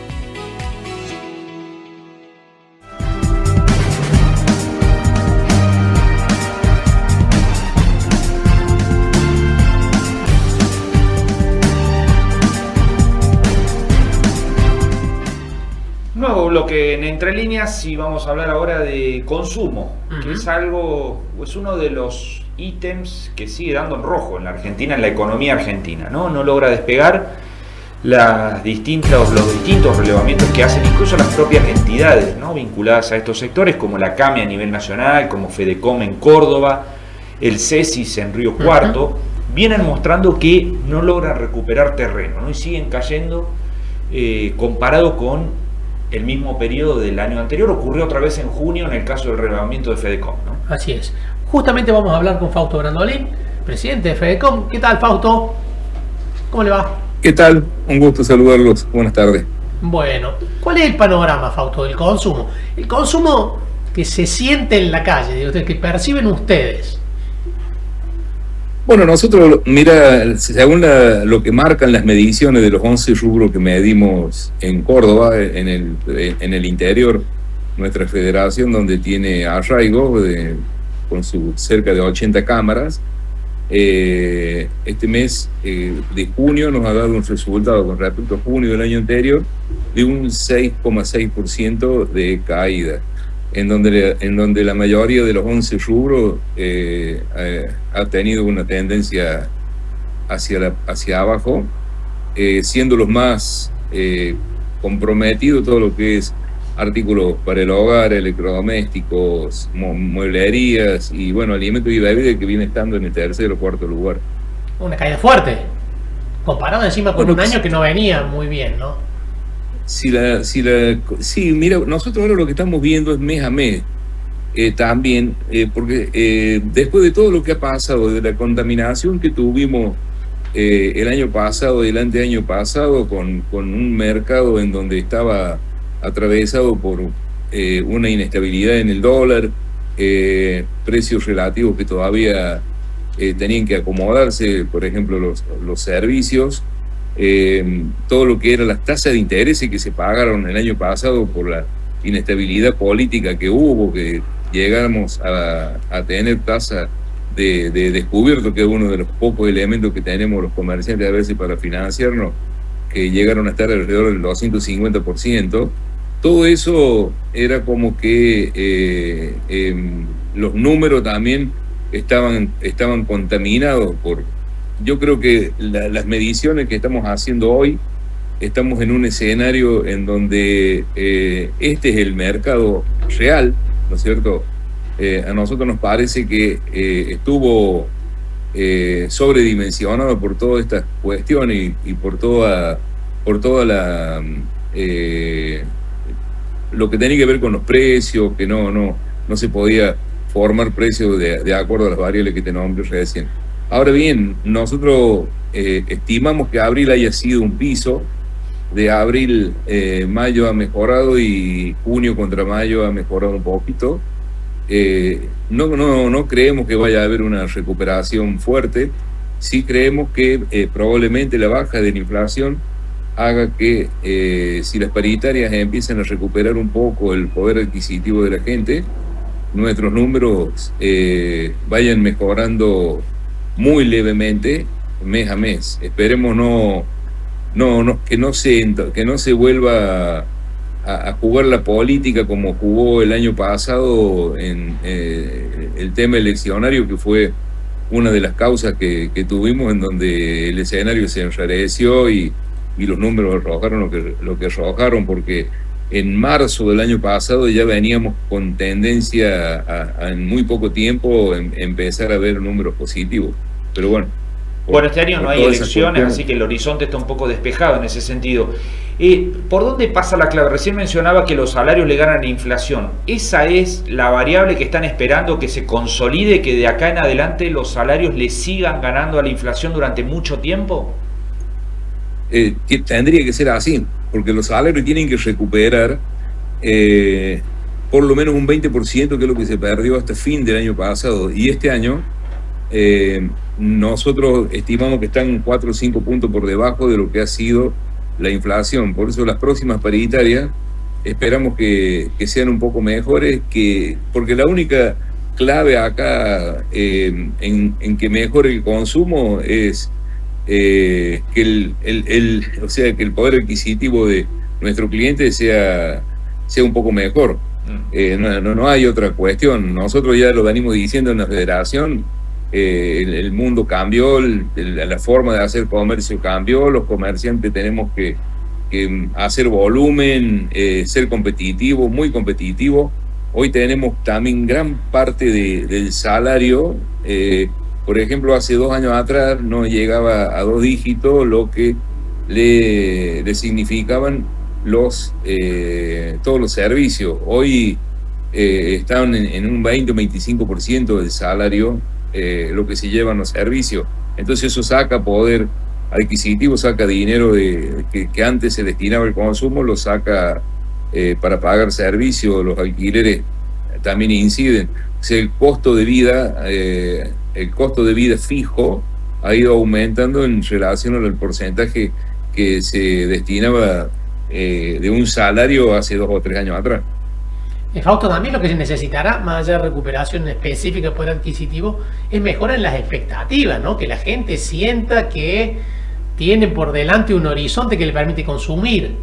Nuevo bloque en Entre Líneas, y vamos a hablar ahora de consumo, que es uno de los ítems que sigue dando en rojo en la Argentina, en la economía argentina, ¿no? No logra despegar los distintos relevamientos que hacen incluso las propias entidades, ¿no?, vinculadas a estos sectores, como la CAMI a nivel nacional, como FEDECOM en Córdoba, el CESIS en Río Cuarto, vienen mostrando que no logran recuperar terreno, ¿no?, y siguen cayendo comparado con el mismo periodo del año anterior. Ocurrió otra vez en junio en el caso del relevamiento de FEDECOM, ¿no? Así es. Justamente vamos a hablar con Fausto Brandolin, presidente de FEDECOM. ¿Qué tal, Fausto? ¿Cómo le va? ¿Qué tal? Un gusto saludarlos. Buenas tardes. Bueno, ¿cuál es el panorama, Fausto, del consumo? El consumo que se siente en la calle, que perciben ustedes. Bueno, nosotros, mira, según lo que marcan las mediciones de los 11 rubros que medimos en Córdoba, en el interior, nuestra federación, donde tiene arraigo con su cerca de 80 cámaras, este mes de junio nos ha dado un resultado con respecto a junio del año anterior de un 6,6% de caída, en donde la mayoría de los 11 rubros ha tenido una tendencia hacia abajo, siendo los más comprometidos todo lo que es artículos para el hogar, electrodomésticos, mueblerías y, bueno, alimentos y bebidas, que viene estando en el tercer o cuarto lugar. Una caída fuerte, comparado encima con un año que no venía muy bien, ¿no? Sí, mira, nosotros ahora lo que estamos viendo es mes a mes también, porque después de todo lo que ha pasado, de la contaminación que tuvimos el año pasado y el anteaño pasado, con un mercado en donde estaba atravesado por una inestabilidad en el dólar, precios relativos que todavía tenían que acomodarse, por ejemplo los servicios, todo lo que eran las tasas de interés que se pagaron el año pasado por la inestabilidad política que hubo, que llegamos a tener tasa de descubierto, que es uno de los pocos elementos que tenemos los comerciantes a veces para financiarnos, que llegaron a estar alrededor del 250%. Todo eso era como que los números también estaban contaminados por... Yo creo que las mediciones que estamos haciendo hoy, estamos en un escenario en donde este es el mercado real, ¿no es cierto? A nosotros nos parece que estuvo sobredimensionado por todas estas cuestiones y por toda la lo que tenía que ver con los precios, que no se podía formar precios de acuerdo a las variables que te nombré recién. Ahora bien, nosotros estimamos que abril haya sido un piso de abril, mayo ha mejorado y junio contra mayo ha mejorado un poquito. No creemos que vaya a haber una recuperación fuerte. Sí creemos que probablemente la baja de la inflación haga que si las paritarias empiezan a recuperar un poco el poder adquisitivo de la gente, nuestros números vayan mejorando muy levemente mes a mes. Esperemos que no se vuelva a jugar la política como jugó el año pasado en el tema eleccionario, que fue una de las causas que tuvimos, en donde el escenario se enrareció y los números arrojaron lo que arrojaron, porque en marzo del año pasado ya veníamos con tendencia a en muy poco tiempo empezar a ver números positivos. Pero bueno. Bueno, este año no hay elecciones, así que el horizonte está un poco despejado en ese sentido. ¿Por dónde pasa la clave? Recién mencionaba que los salarios le ganan la inflación. ¿Esa es la variable que están esperando que se consolide, que de acá en adelante los salarios le sigan ganando a la inflación durante mucho tiempo? Tendría que ser así, porque los salarios tienen que recuperar por lo menos un 20%, que es lo que se perdió hasta fin del año pasado. Y este año nosotros estimamos que están 4 o 5 puntos por debajo de lo que ha sido la inflación. Por eso las próximas paritarias esperamos que sean un poco mejores, porque la única clave acá en que mejore el consumo es que el poder adquisitivo de nuestro cliente sea un poco mejor. No hay otra cuestión. Nosotros ya lo venimos diciendo en la federación. El mundo cambió, la forma de hacer comercio cambió, los comerciantes tenemos que hacer volumen, ser competitivos, muy competitivos. Hoy tenemos también gran parte del salario, por ejemplo, hace 2 años atrás no llegaba a 2 dígitos lo que le significaban todos los servicios. Hoy están en un 20 o 25% del salario lo que se llevan los servicios. Entonces eso saca poder adquisitivo, saca dinero que antes se destinaba al consumo, lo saca para pagar servicios. Los alquileres también inciden. O sea, el costo de vida fijo ha ido aumentando en relación al porcentaje que se destinaba de un salario hace 2 o 3 años atrás. Fausto, también lo que se necesitará, más allá de recuperación específica de poder adquisitivo, es mejora en las expectativas, ¿no? Que la gente sienta que tiene por delante un horizonte que le permite consumir.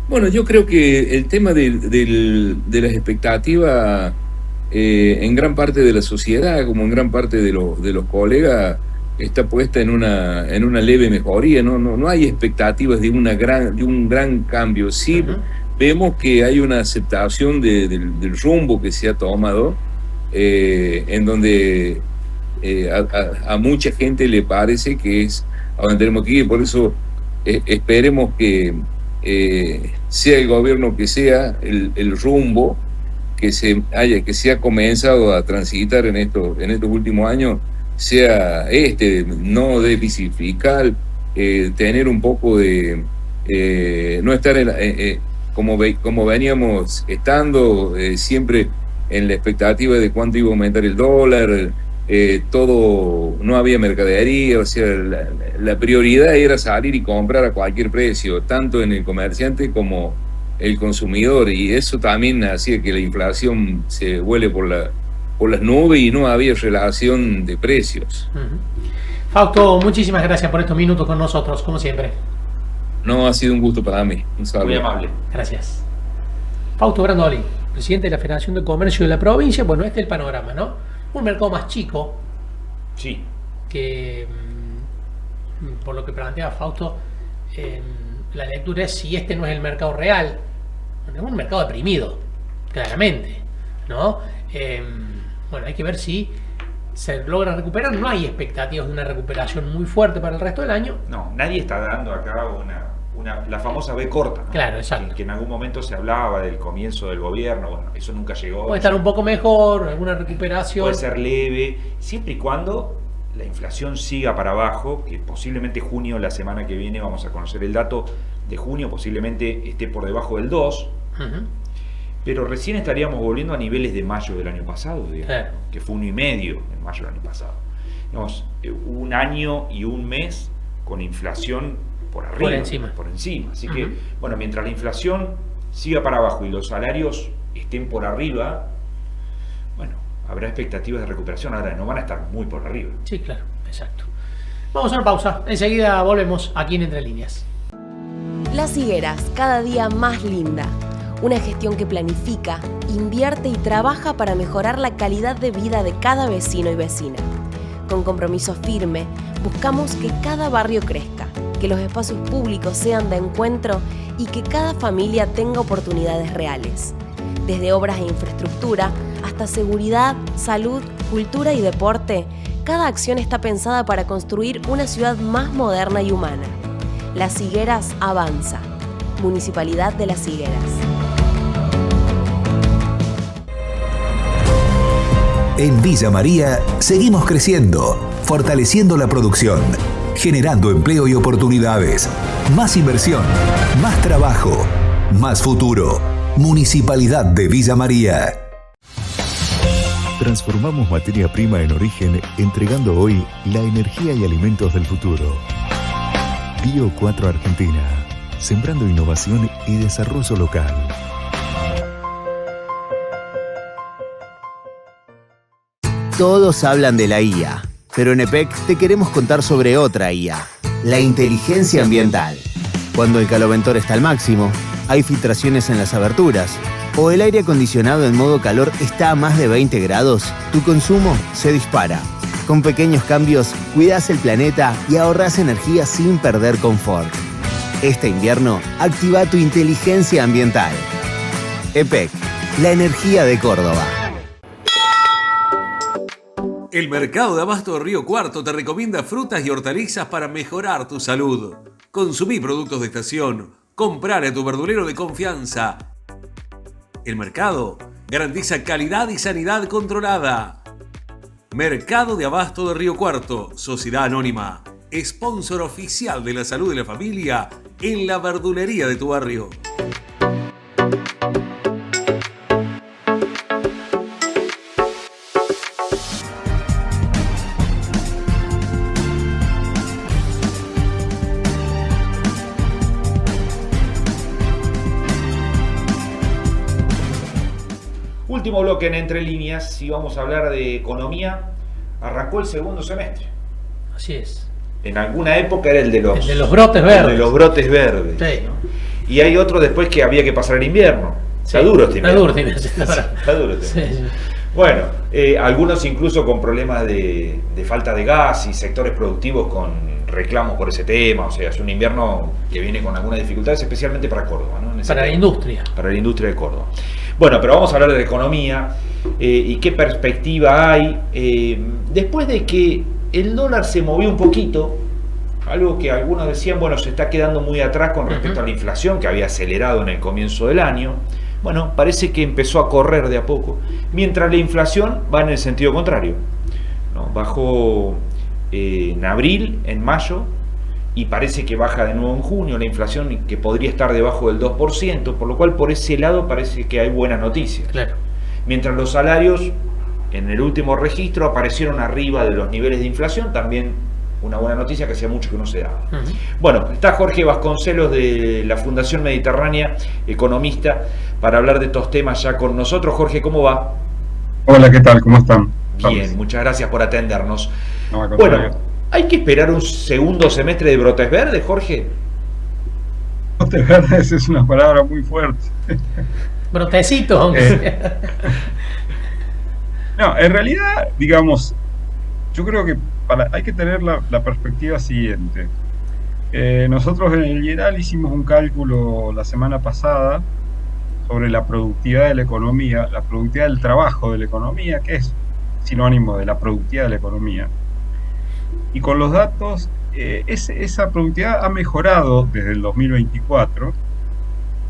Bueno, yo creo que el tema de las expectativas en gran parte de la sociedad, como en gran parte de los colegas, está puesta en una leve mejoría. No hay expectativas de un gran cambio. Sí, vemos que hay una aceptación del rumbo que se ha tomado, en donde a mucha gente le parece que es a donde tenemos que ir. Por eso esperemos que sea el gobierno que sea, el rumbo que se ha comenzado a transitar en estos últimos años sea no déficit fiscal, tener un poco de no estar como veníamos estando siempre en la expectativa de cuánto iba a aumentar el dólar, no había mercadería. O sea, la prioridad era salir y comprar a cualquier precio, tanto en el comerciante como el consumidor, y eso también hacía que la inflación se vuele por las nubes y no había relación de precios. Fausto, muchísimas gracias por estos minutos con nosotros, como siempre. No, ha sido un gusto para mí. Un saludo. Muy amable. Gracias. Fausto Brandolin, presidente de la Federación de Comercio de la provincia. Bueno, este es el panorama, ¿no? Un mercado más chico. Sí. Que, por lo que planteaba Fausto, la lectura es si este no es el mercado real. Es un mercado deprimido, claramente, ¿no? Bueno, hay que ver si se logra recuperar. No hay expectativas de una recuperación muy fuerte para el resto del año. No, nadie está dando acá la famosa B corta, ¿no? Claro, exacto. Que en algún momento se hablaba del comienzo del gobierno. Bueno, eso nunca llegó. Puede estar un poco mejor, alguna recuperación. Puede ser leve, siempre y cuando la inflación siga para abajo, que posiblemente junio, la semana que viene, vamos a conocer el dato de junio, posiblemente esté por debajo del 2, pero recién estaríamos volviendo a niveles de mayo del año pasado, digamos, que fue 1,5 en mayo del año pasado. Digamos, un año y un mes con inflación por arriba, por encima. Así que, bueno, mientras la inflación siga para abajo y los salarios estén por arriba, bueno, habrá expectativas de recuperación. Ahora no van a estar muy por arriba. Sí, claro, exacto. Vamos a una pausa. Enseguida volvemos aquí en Entre Líneas. Las Higueras, cada día más linda. Una gestión que planifica, invierte y trabaja para mejorar la calidad de vida de cada vecino y vecina. Con compromiso firme, buscamos que cada barrio crezca, que los espacios públicos sean de encuentro y que cada familia tenga oportunidades reales. Desde obras e infraestructura hasta seguridad, salud, cultura y deporte, cada acción está pensada para construir una ciudad más moderna y humana. Las Higueras avanza. Municipalidad de Las Higueras. En Villa María seguimos creciendo, fortaleciendo la producción, generando empleo y oportunidades, más inversión, más trabajo, más futuro. Municipalidad de Villa María. Transformamos materia prima en origen, entregando hoy la energía y alimentos del futuro. Bio 4 Argentina, sembrando innovación y desarrollo local. Todos hablan de la IA, pero en EPEC te queremos contar sobre otra IA, la inteligencia ambiental. Cuando el caloventor está al máximo, hay filtraciones en las aberturas, o el aire acondicionado en modo calor está a más de 20 grados, tu consumo se dispara. Con pequeños cambios, cuidas el planeta y ahorras energía sin perder confort. Este invierno, activa tu inteligencia ambiental. EPEC, la energía de Córdoba. El Mercado de Abasto de Río Cuarto te recomienda frutas y hortalizas para mejorar tu salud. Consumí productos de estación. Comprar a tu verdulero de confianza. El mercado garantiza calidad y sanidad controlada. Mercado de Abasto de Río Cuarto, Sociedad Anónima, sponsor oficial de la salud de la familia en la verdulería de tu barrio. Último bloque en Entre Líneas, si vamos a hablar de economía, arrancó el segundo semestre. Así es. En alguna época era el de los brotes verdes. El de los brotes verdes. Sí. ¿No? Y hay otro después que había que pasar el invierno. Sí. Está duro este invierno. Está duro este invierno. Bueno, algunos incluso con problemas de falta de gas y sectores productivos con reclamos por ese tema. O sea, es un invierno que viene con algunas dificultades, especialmente para Córdoba, ¿no? Para la industria. Para la industria de Córdoba. Bueno, pero vamos a hablar de economía y qué perspectiva hay. Después de que el dólar se movió un poquito, algo que algunos decían, bueno, se está quedando muy atrás con respecto a la inflación que había acelerado en el comienzo del año. Bueno, parece que empezó a correr de a poco, mientras la inflación va en el sentido contrario, ¿no? Bajó en abril, en mayo, y parece que baja de nuevo en junio la inflación, que podría estar debajo del 2%, por lo cual por ese lado parece que hay buenas noticias. Claro. Mientras los salarios en el último registro aparecieron arriba de los niveles de inflación, también una buena noticia que hacía mucho que no se daba. Bueno, está Jorge Vasconcelos de la Fundación Mediterránea, economista, para hablar de estos temas ya con nosotros. Jorge, ¿cómo va? Hola, ¿qué tal? ¿Cómo están? Bien, muchas gracias por atendernos. No, bueno, ¿hay que esperar un segundo semestre de brotes verdes, Jorge? Brotes verdes es una palabra muy fuerte. Brotecitos, aunque no, en realidad, digamos, yo creo que hay que tener la perspectiva siguiente. Nosotros en el IERAL hicimos un cálculo la semana pasada sobre la productividad de la economía, la productividad del trabajo de la economía, que es sinónimo de la productividad de la economía. Y con los datos, esa productividad ha mejorado desde el 2024.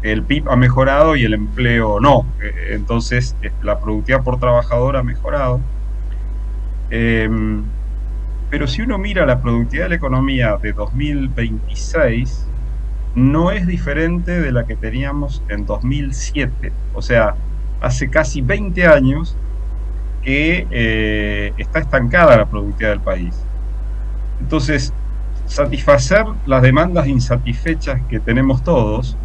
El PIB ha mejorado y el empleo no. Entonces, la productividad por trabajador ha mejorado. pero si uno mira la productividad de la economía de 2026, no es diferente de la que teníamos en 2007. O sea, hace casi 20 años que está estancada la productividad del país. Entonces, satisfacer las demandas insatisfechas que tenemos todos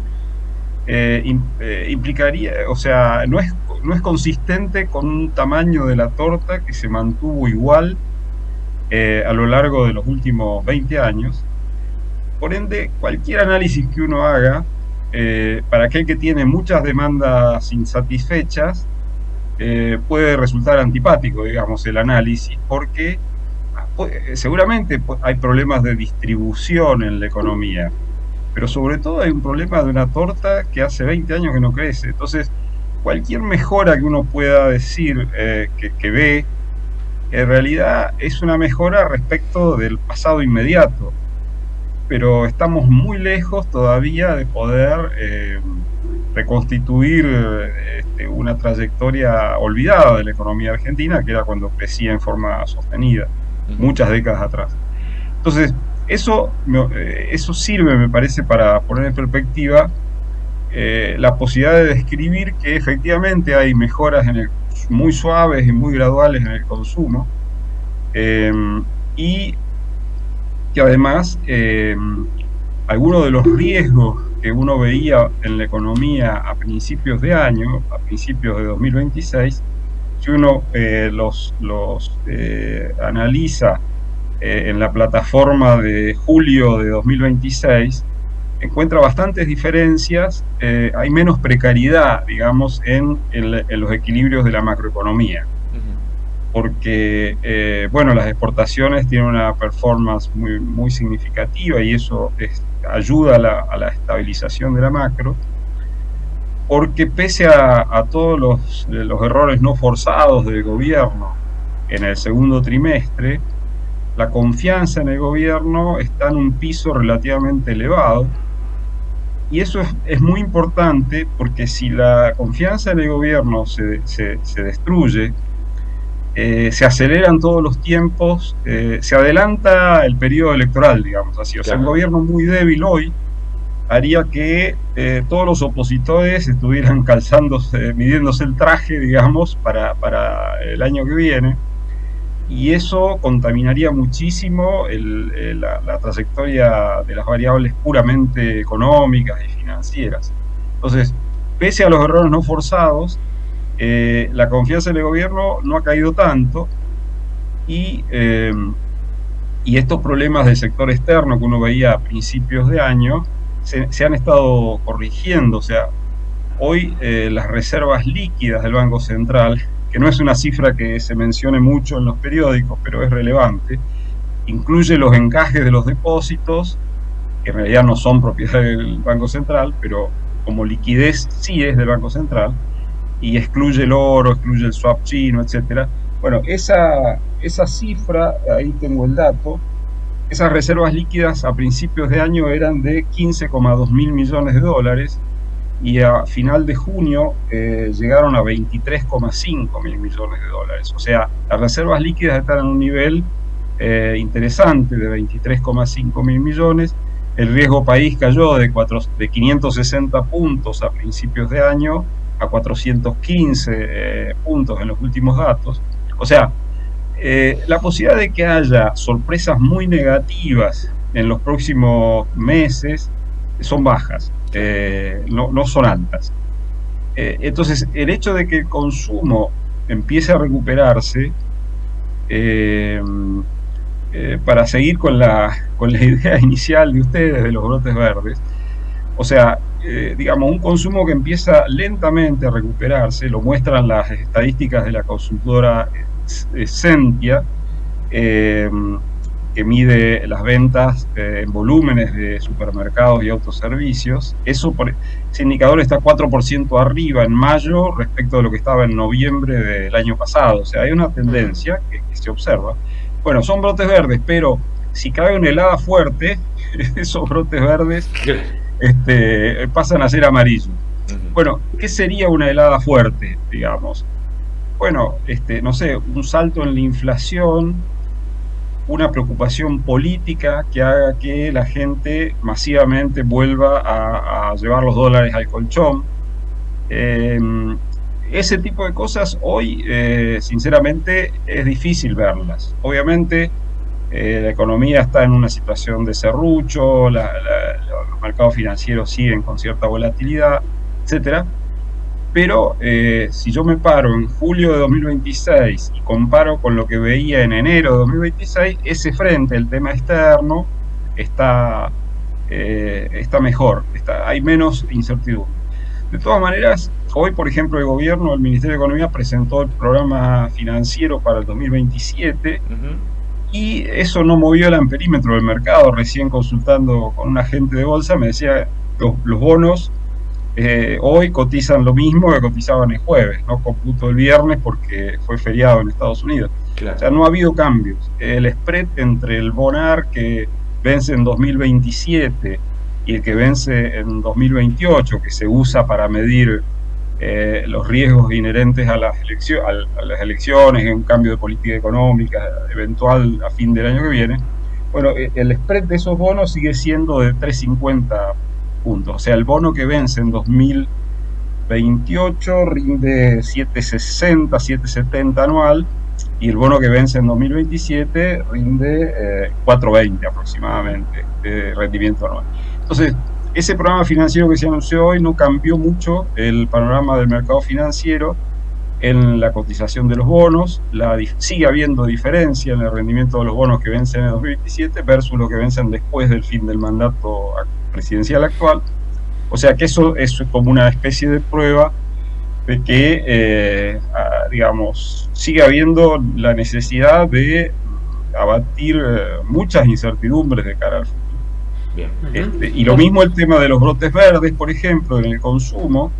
implicaría, o sea, no es consistente con un tamaño de la torta que se mantuvo igual a lo largo de los últimos 20 años. Por ende, cualquier análisis que uno haga, para aquel que tiene muchas demandas insatisfechas, puede resultar antipático, digamos, el análisis, porque seguramente hay problemas de distribución en la economía, pero sobre todo hay un problema de una torta que hace 20 años que no crece. Entonces, cualquier mejora que uno pueda decir que ve, en realidad es una mejora respecto del pasado inmediato, pero estamos muy lejos todavía de poder reconstituir una trayectoria olvidada de la economía argentina, que era cuando crecía en forma sostenida, muchas décadas atrás. Entonces, eso sirve, me parece, para poner en perspectiva la posibilidad de describir que efectivamente hay mejoras muy suaves y muy graduales en el consumo, y que además algunos de los riesgos que uno veía en la economía a principios de año, a principios de 2026, si uno los analiza en la plataforma de julio de 2026, encuentra bastantes diferencias. Hay menos precariedad, digamos, en los equilibrios de la macroeconomía, porque bueno, las exportaciones tienen una performance muy significativa, y eso ayuda a la estabilización de la macro, porque pese a todos los errores no forzados del gobierno en el segundo trimestre, la confianza en el gobierno está en un piso relativamente elevado, y eso es muy importante, porque si la confianza en el gobierno se destruye, se aceleran todos los tiempos, se adelanta el periodo electoral, digamos así. O sea, un gobierno muy débil hoy haría que todos los opositores estuvieran midiéndose el traje, digamos, para el año que viene, y eso contaminaría muchísimo la trayectoria de las variables puramente económicas y financieras. Entonces, pese a los errores no forzados, la confianza en el gobierno no ha caído tanto, y estos problemas del sector externo que uno veía a principios de año se han estado corrigiendo. O sea, hoy las reservas líquidas del Banco Central, que no es una cifra que se mencione mucho en los periódicos, pero es relevante, incluye los encajes de los depósitos, que en realidad no son propiedad del Banco Central, pero como liquidez sí es del Banco Central, y excluye el oro, excluye el swap chino, etcétera. Bueno, esa cifra, ahí tengo el dato, esas reservas líquidas a principios de año eran de 15,2 mil millones de dólares, y a final de junio llegaron a 23,5 mil millones de dólares. O sea, las reservas líquidas están en un nivel interesante de 23,5 mil millones. El riesgo país cayó de 560 puntos a principios de año a 415 puntos en los últimos datos. O sea, la posibilidad de que haya sorpresas muy negativas en los próximos meses son bajas, no son altas. Entonces, el hecho de que el consumo empiece a recuperarse, para seguir con la idea inicial de ustedes de los brotes verdes, o sea, digamos, un consumo que empieza lentamente a recuperarse, lo muestran las estadísticas de la consultora Sentia, que mide las ventas en volúmenes de supermercados y autoservicios. Ese indicador está 4% arriba en mayo respecto de lo que estaba en noviembre del año pasado. O sea, hay una tendencia que se observa. Bueno, son brotes verdes, pero si cae una helada fuerte, esos brotes verdes pasan a ser amarillos. Bueno, ¿qué sería una helada fuerte, digamos? Bueno, no sé, un salto en la inflación, una preocupación política que haga que la gente masivamente vuelva a llevar los dólares al colchón. Ese tipo de cosas hoy, sinceramente, es difícil verlas. Obviamente, la economía está en una situación de serrucho, los mercados financieros siguen con cierta volatilidad, etcétera. Pero si yo me paro en julio de 2026 y comparo con lo que veía en enero de 2026, ese frente, el tema externo, está mejor, hay menos incertidumbre. De todas maneras, hoy, por ejemplo, el Ministerio de Economía presentó el programa financiero para el 2027 y eso no movió el amperímetro del mercado. Recién consultando con un agente de bolsa me decía los bonos hoy cotizan lo mismo que cotizaban el jueves, no computo el viernes porque fue feriado en Estados Unidos. Claro. O sea, no ha habido cambios. El spread entre el BONAR que vence en 2027 y el que vence en 2028, que se usa para medir los riesgos inherentes a las elecciones, un cambio de política económica eventual a fin del año que viene, bueno, el spread de esos bonos sigue siendo de 3,50 puntos. O sea, el bono que vence en 2028 rinde 7,60, 7,70 anual, y el bono que vence en 2027 rinde 4,20 aproximadamente de rendimiento anual. Entonces, ese programa financiero que se anunció hoy no cambió mucho el panorama del mercado financiero en la cotización de los bonos. Sigue habiendo diferencia en el rendimiento de los bonos que vencen en 2027 versus los que vencen después del fin del mandato presidencial actual. O sea que eso es como una especie de prueba de que, digamos, sigue habiendo la necesidad de abatir muchas incertidumbres de cara al futuro. Bien. Y lo mismo el tema de los brotes verdes, por ejemplo, en el consumo,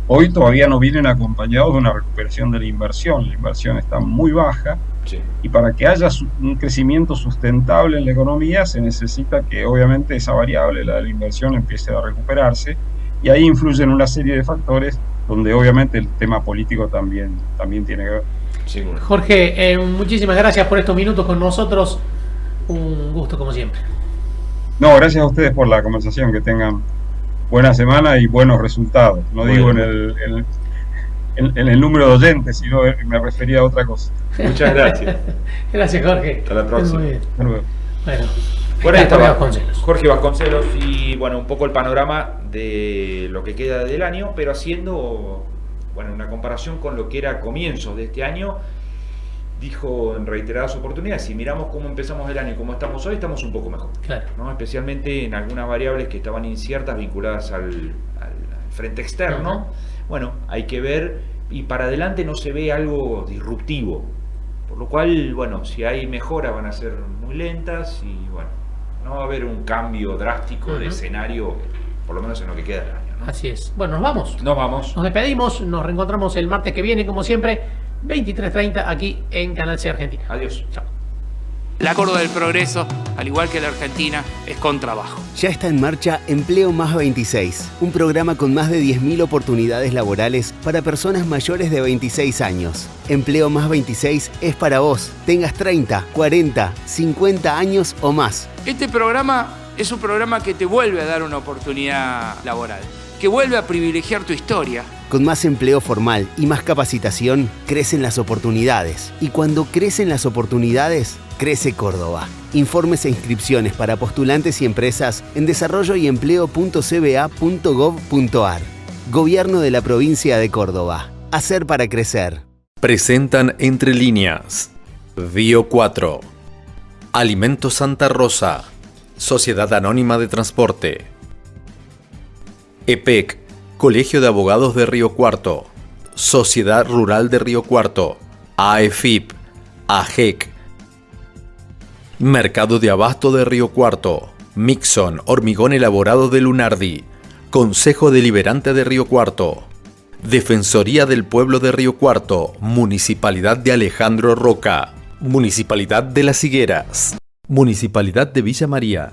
hoy todavía no vienen acompañados de una recuperación de la inversión. La inversión está muy baja, sí. Y para que haya un crecimiento sustentable en la economía se necesita que obviamente esa variable, la de la inversión, empiece a recuperarse, y ahí influyen una serie de factores donde obviamente el tema político también tiene que ver. Sí. Jorge, muchísimas gracias por estos minutos con nosotros, un gusto como siempre. No, gracias a ustedes por la conversación, que tengan buena semana y buenos resultados. No bueno. Digo en el número de oyentes, sino me refería a otra cosa. Muchas gracias. Gracias, Jorge. Hasta la próxima. Muy bien. Hasta luego. Bueno, por ahí estaba Jorge Vasconcelos, y bueno, un poco el panorama de lo que queda del año, pero haciendo una comparación con lo que era a comienzos de este año. Dijo en reiteradas oportunidades, si miramos cómo empezamos el año y cómo estamos hoy, estamos un poco mejor, claro, ¿no? Especialmente en algunas variables que estaban inciertas vinculadas al frente externo. Bueno, hay que ver, y para adelante no se ve algo disruptivo, por lo cual, bueno, si hay mejoras van a ser muy lentas y bueno, no va a haber un cambio drástico de escenario, por lo menos en lo que queda del año, ¿no? Así es. Bueno, nos vamos. Nos vamos. Nos despedimos, nos reencontramos el martes que viene, como siempre, 23:30 aquí en Canal C Argentina. Adiós. Chao. La Córdoba del Progreso, al igual que la Argentina, es con trabajo. Ya está en marcha Empleo Más 26, un programa con más de 10.000 oportunidades laborales para personas mayores de 26 años. Empleo Más 26 es para vos, tengas 30, 40, 50 años o más. Este programa es un programa que te vuelve a dar una oportunidad laboral, que vuelve a privilegiar tu historia. Con más empleo formal y más capacitación, crecen las oportunidades. Y cuando crecen las oportunidades, crece Córdoba. Informes e inscripciones para postulantes y empresas en desarrolloyempleo.cba.gov.ar. Gobierno de la Provincia de Córdoba. Hacer para crecer. Presentan Entre Líneas. Bio 4. Alimentos Santa Rosa. Sociedad Anónima de Transporte. EPEC, Colegio de Abogados de Río Cuarto, Sociedad Rural de Río Cuarto, AEFIP, AGEC, Mercado de Abasto de Río Cuarto, Mixon, Hormigón Elaborado de Lunardi, Consejo Deliberante de Río Cuarto, Defensoría del Pueblo de Río Cuarto, Municipalidad de Alejandro Roca, Municipalidad de Las Higueras, Municipalidad de Villa María.